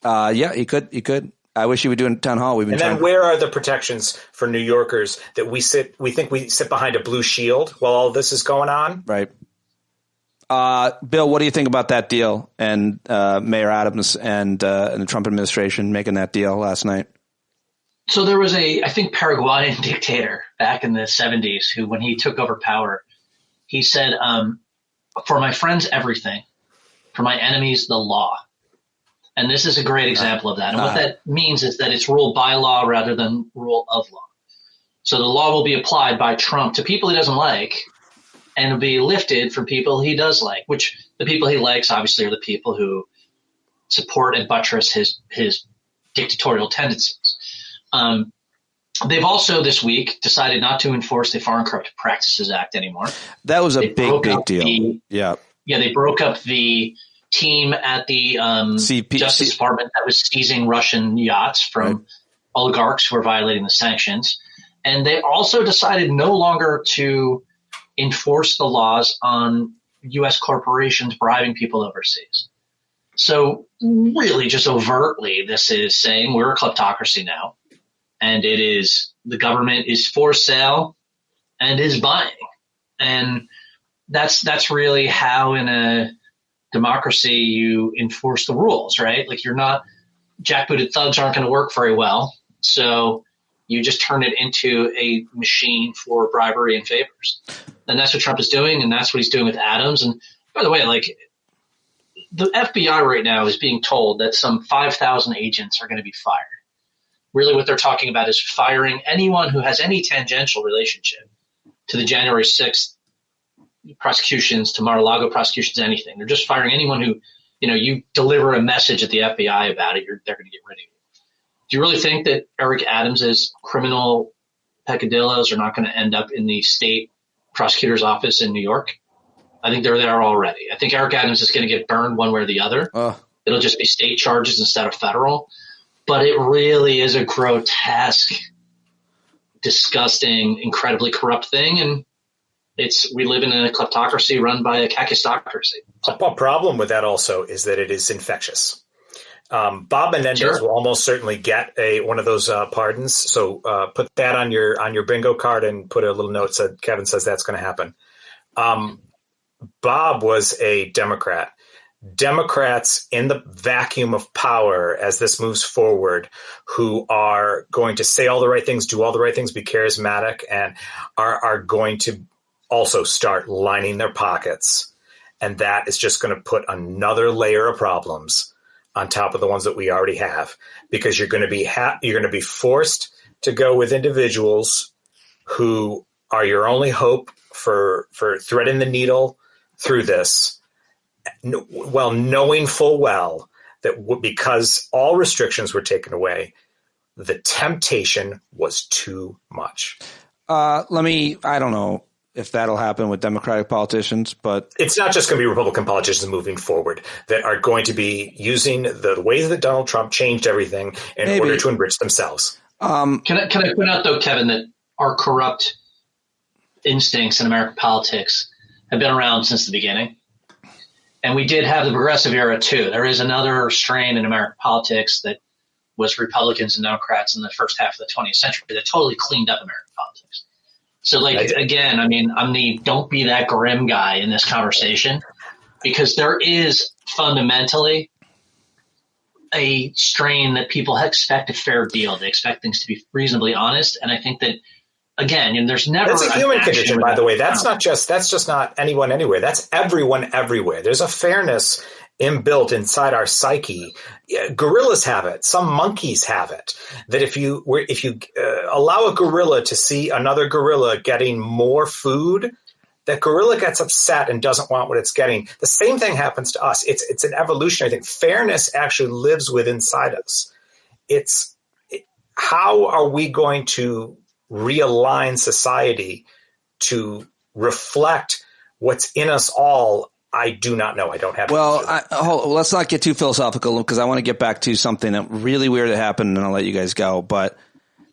Yeah, he could. He could. I wish he would do it in town hall. And then where are the protections for New Yorkers that we think we sit behind a blue shield while all this is going on? Right. Bill, what do you think about that deal and Mayor Adams and the Trump administration making that deal last night? So there was I think, Paraguayan dictator back in the 70s who, when he took over power, he said, for my friends, everything. For my enemies, the law. And this is a great example of that. And what that means is that it's rule by law rather than rule of law. So the law will be applied by Trump to people he doesn't like, and it'll be lifted from people he does like, which the people he likes obviously are the people who support and buttress his dictatorial tendencies. They've also this week decided not to enforce the Foreign Corrupt Practices Act anymore. That was a big deal. Yeah, they broke up the team at the Justice Department that was seizing Russian yachts from oligarchs who were violating the sanctions. And they also decided no longer to enforce the laws on U.S. corporations bribing people overseas. So really just overtly, this is saying we're a kleptocracy now. And it is, the government is for sale and is buying. And that's really how in a democracy you enforce the rules, right? Like jackbooted thugs aren't going to work very well. So you just turn it into a machine for bribery and favors. And that's what Trump is doing. And that's what he's doing with Adams. And by the way, the FBI right now is being told that some 5,000 agents are going to be fired. Really what they're talking about is firing anyone who has any tangential relationship to the January 6th prosecutions, to Mar-a-Lago prosecutions, anything. They're just firing anyone who, you deliver a message at the FBI about it, they're going to get rid of you. Do you really think that Eric Adams' criminal peccadillos are not going to end up in the state prosecutor's office in New York? I think they're there already. I think Eric Adams is going to get burned one way or the other. It'll just be state charges instead of federal. But it really is a grotesque, disgusting, incredibly corrupt thing. And we live in a kleptocracy run by a kakistocracy. A problem with that also is that it is infectious. Bob Menendez will almost certainly get one of those pardons. So put that on your bingo card and put a little note that Kevin says that's going to happen. Bob was a Democrat. Democrats in the vacuum of power as this moves forward, who are going to say all the right things, do all the right things, be charismatic, and are going to also start lining their pockets. And that is just going to put another layer of problems on top of the ones that we already have, because you're going to be forced to go with individuals who are your only hope for threading the needle through this. Well, knowing full well that because all restrictions were taken away, the temptation was too much. I don't know. if that'll happen with Democratic politicians, but it's not just going to be Republican politicians moving forward that are going to be using the ways that Donald Trump changed everything in order to enrich themselves. Can I point out, though, Kevin, that our corrupt instincts in American politics have been around since the beginning. And we did have the progressive era, too. There is another strain in American politics that was Republicans and Democrats in the first half of the 20th century that totally cleaned up American politics. So, again, I mean, I'm the don't be that grim guy in this conversation, because there is fundamentally a strain that people expect a fair deal. They expect things to be reasonably honest. And I think that, again, there's never that's a human condition, by the way. That's just not anyone anywhere. That's everyone everywhere. There's a fairness inbuilt inside our psyche. Gorillas have it. Some monkeys have it. That if you allow a gorilla to see another gorilla getting more food, that gorilla gets upset and doesn't want what it's getting. The same thing happens to us. It's an evolutionary thing. Fairness actually lives within inside us. How are we going to realign society to reflect what's in us all? I do not know. I don't have. Well, let's not get too philosophical, because I want to get back to something that really weird that happened, and I'll let you guys go. But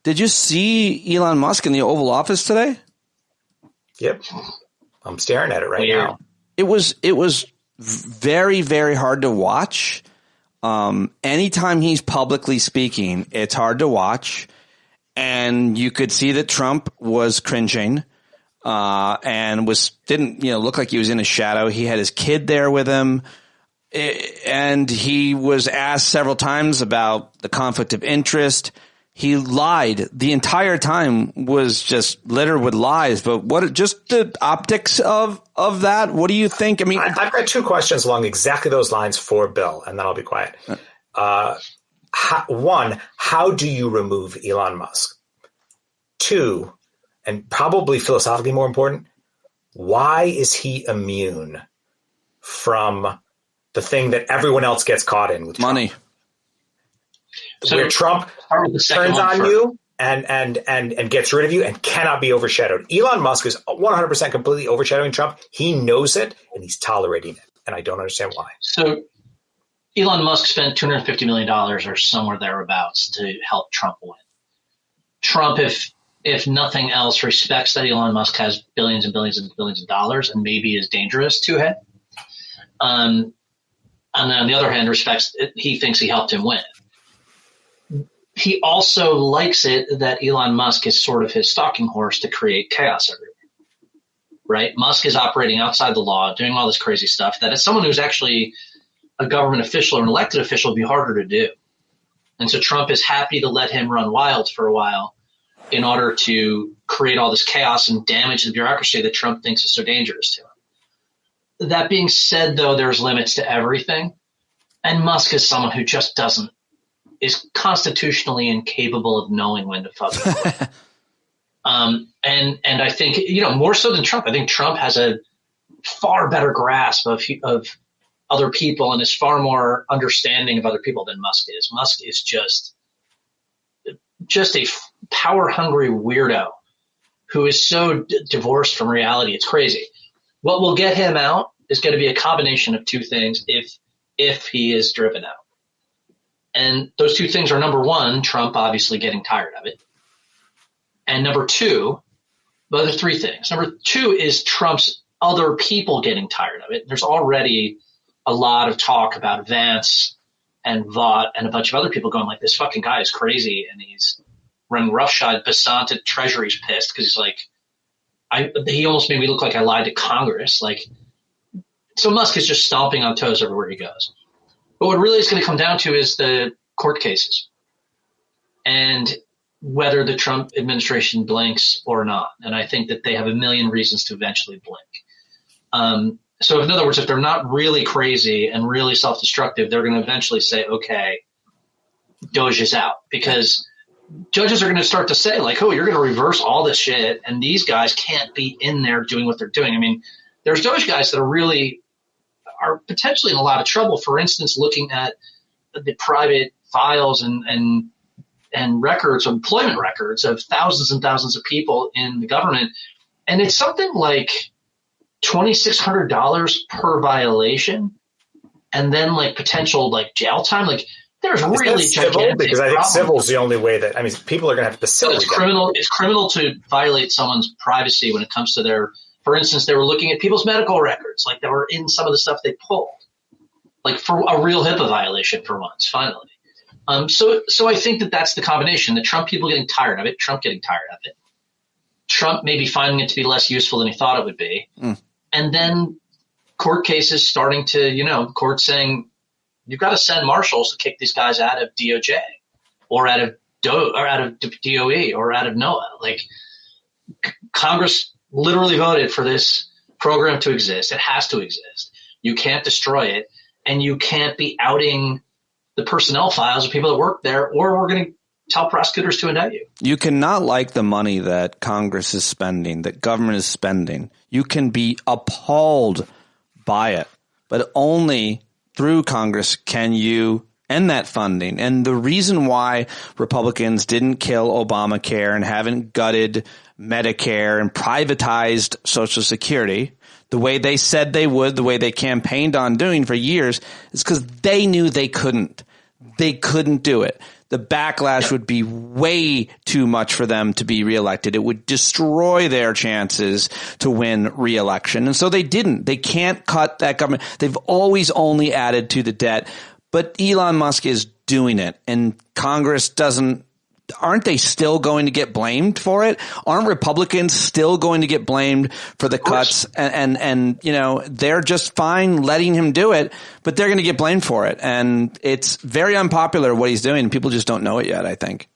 did you see Elon Musk in the Oval Office today? Yep, I'm staring at it right now. It was very, very hard to watch. Anytime he's publicly speaking, it's hard to watch, and you could see that Trump was cringing. And didn't look like he was in a shadow. He had his kid there with him, and he was asked several times about the conflict of interest. He lied. The entire time was just littered with lies. But just the optics of that? What do you think? I mean, I've got two questions along exactly those lines for Bill, and then I'll be quiet. One, how do you remove Elon Musk? Two, and probably philosophically more important, why is he immune from the thing that everyone else gets caught in with money? Trump? Where Trump turns on you and gets rid of you and cannot be overshadowed. Elon Musk is 100% completely overshadowing Trump. He knows it, and he's tolerating it, and I don't understand why. So Elon Musk spent $250 million or somewhere thereabouts to help Trump win. Trump, if nothing else, respects that Elon Musk has billions and billions and billions of dollars and maybe is dangerous to him. And then on the other hand, he thinks he helped him win. He also likes it that Elon Musk is sort of his stalking horse to create chaos everywhere, right? Musk is operating outside the law, doing all this crazy stuff that as someone who's actually a government official or an elected official would be harder to do. And so Trump is happy to let him run wild for a while in order to create all this chaos and damage the bureaucracy that Trump thinks is so dangerous to him. That being said, though, there's limits to everything. And Musk is someone who just is constitutionally incapable of knowing when to fuck it. And I think, more so than Trump, I think Trump has a far better grasp of other people and is far more understanding of other people than Musk is. Musk is just a power-hungry weirdo who is so divorced from reality. It's crazy. What will get him out is going to be a combination of two things if he is driven out. And those two things are, number one, Trump obviously getting tired of it. And number two, well, there are three things. Number two is Trump's other people getting tired of it. There's already a lot of talk about Vance and Vaught and a bunch of other people going like, this fucking guy is crazy, and he's running roughshod. Basant at Treasury's pissed because he's like, he almost made me look like I lied to Congress. So Musk is just stomping on toes everywhere he goes. But what really is going to come down to is the court cases and whether the Trump administration blinks or not. And I think that they have a million reasons to eventually blink. So in other words, if they're not really crazy and really self-destructive, they're going to eventually say, okay, Doge is out, because judges are going to start to say like, oh, you're going to reverse all this shit, and these guys can't be in there doing what they're doing. I mean, there's Doge guys that are potentially in a lot of trouble. For instance, looking at the private files and records, employment records of thousands and thousands of people in the government And it's something like $2,600 per violation, and then like potential like jail time. Like there's really gigantic because I think civil's the only way that, I mean, people are going to have to sell. It's criminal. It's criminal to violate someone's privacy when it comes to their, for instance, they were looking at people's medical records, like they were in some of the stuff they pulled, like for a real HIPAA violation for once, finally. So I think that that's the combination, the Trump people getting tired of it, Trump getting tired of it, Trump maybe finding it to be less useful than he thought it would be. And then court cases starting to, court saying, you've got to send marshals to kick these guys out of DOJ or out of DOE or out of NOAA. Like Congress literally voted for this program to exist. It has to exist. You can't destroy it, and you can't be outing the personnel files of people that work there, or we're going to tell prosecutors to indict you. You cannot like the money that Congress is spending, that government is spending. You can be appalled by it, but only through Congress can you end that funding. And the reason why Republicans didn't kill Obamacare and haven't gutted Medicare and privatized Social Security the way they said they would, the way they campaigned on doing for years, is because they knew they couldn't. They couldn't do it. The backlash would be way too much for them to be reelected. It would destroy their chances to win reelection. And so they didn't. They can't cut that government. They've always only added to the debt. But Elon Musk is doing it, and Congress doesn't. Aren't they still going to get blamed for it? Aren't Republicans still going to get blamed for the cuts? And they're just fine letting him do it, but they're going to get blamed for it. And it's very unpopular what he's doing. People just don't know it yet, I think.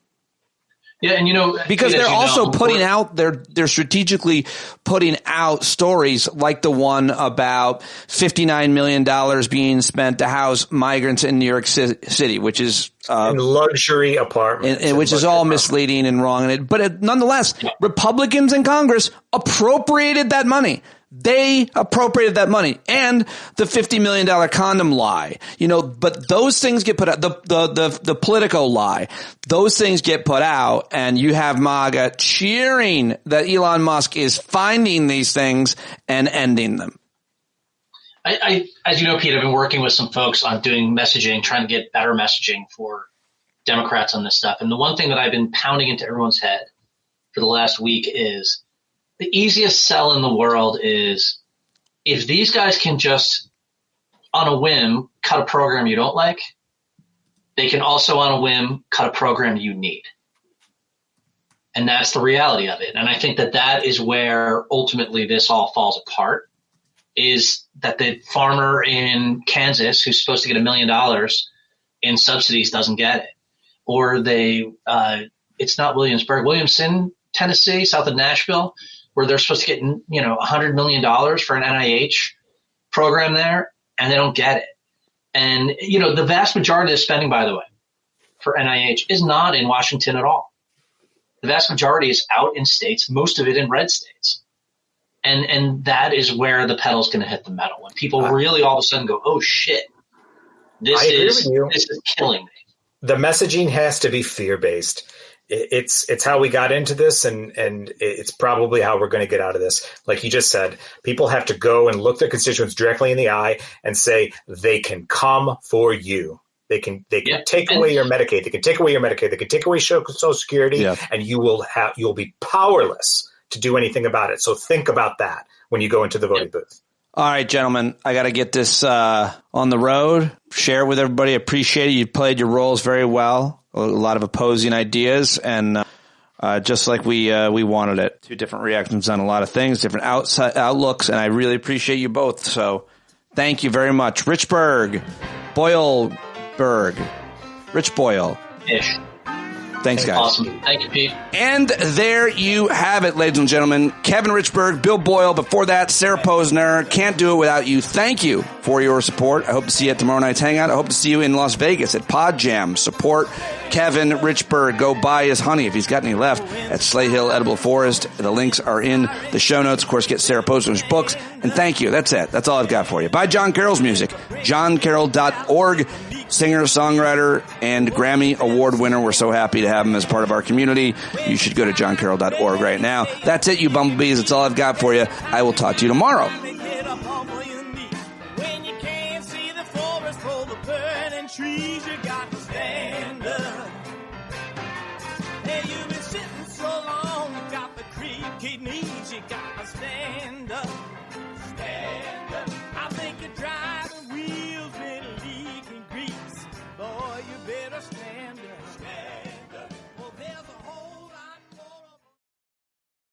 Yeah, and because they're also putting out, they're strategically putting out stories like the one about $59 million being spent to house migrants in New York City, which is in luxury apartments, which is all misleading and wrong. But nonetheless, Republicans in Congress appropriated that money. They appropriated that money and the $50 million condom lie, but those things get put out, the Politico lie, those things get put out, and you have MAGA cheering that Elon Musk is finding these things and ending them. As you know, Pete, I've been working with some folks on doing messaging, trying to get better messaging for Democrats on this stuff. And the one thing that I've been pounding into everyone's head for the last week is, the easiest sell in the world is if these guys can just, on a whim, cut a program you don't like, they can also, on a whim, cut a program you need. And that's the reality of it. And I think that is where ultimately this all falls apart, is that the farmer in Kansas who's supposed to get $1 million in subsidies doesn't get it. Or it's not Williamson, Tennessee, south of Nashville, where they're supposed to get, $100 million for an NIH program there, and they don't get it. And, the vast majority of the spending, by the way, for NIH is not in Washington at all. The vast majority is out in states, most of it in red states. And that is where the pedal's going to hit the metal. When people really all of a sudden go, oh, shit, this is killing me. The messaging has to be fear-based. It's how we got into this, and it's probably how we're going to get out of this. Like you just said, people have to go and look their constituents directly in the eye and say they can come for you. They can take away your Medicaid. They can take away your Medicaid. They can take away Social Security, and you'll be powerless to do anything about it. So think about that when you go into the voting booth. All right, gentlemen, I got to get this on the road. Share it with everybody. Appreciate it. You played your roles very well. A lot of opposing ideas, and just like we wanted it. Two different reactions on a lot of things, different outlooks, and I really appreciate you both. So thank you very much. Richberg, BoyleBerg, Rich Boyle. Ish. Thanks, guys. Awesome. Thank you, Pete. And there you have it, ladies and gentlemen. Kevin Richberg, Bill Boyle. Before that, Sarah Posner. Can't do it without you. Thank you for your support. I hope to see you at tomorrow night's hangout. I hope to see you in Las Vegas at PODJAM. Support Kevin Richberg. Go buy his honey if he's got any left at Slate Hill Edible Forest. The links are in the show notes. Of course, get Sarah Posner's books. And thank you. That's it. That's all I've got for you. Buy John Carroll's music. JohnCarroll.org. singer, songwriter, and Grammy Award winner. We're so happy to have him as part of our community. You should go to johncarroll.org right now. That's it, you bumblebees. That's all I've got for you. I will talk to you tomorrow. Trees, you got to stand up. Hey, you've been sitting so long, you got the creaky knees, you got to stand up.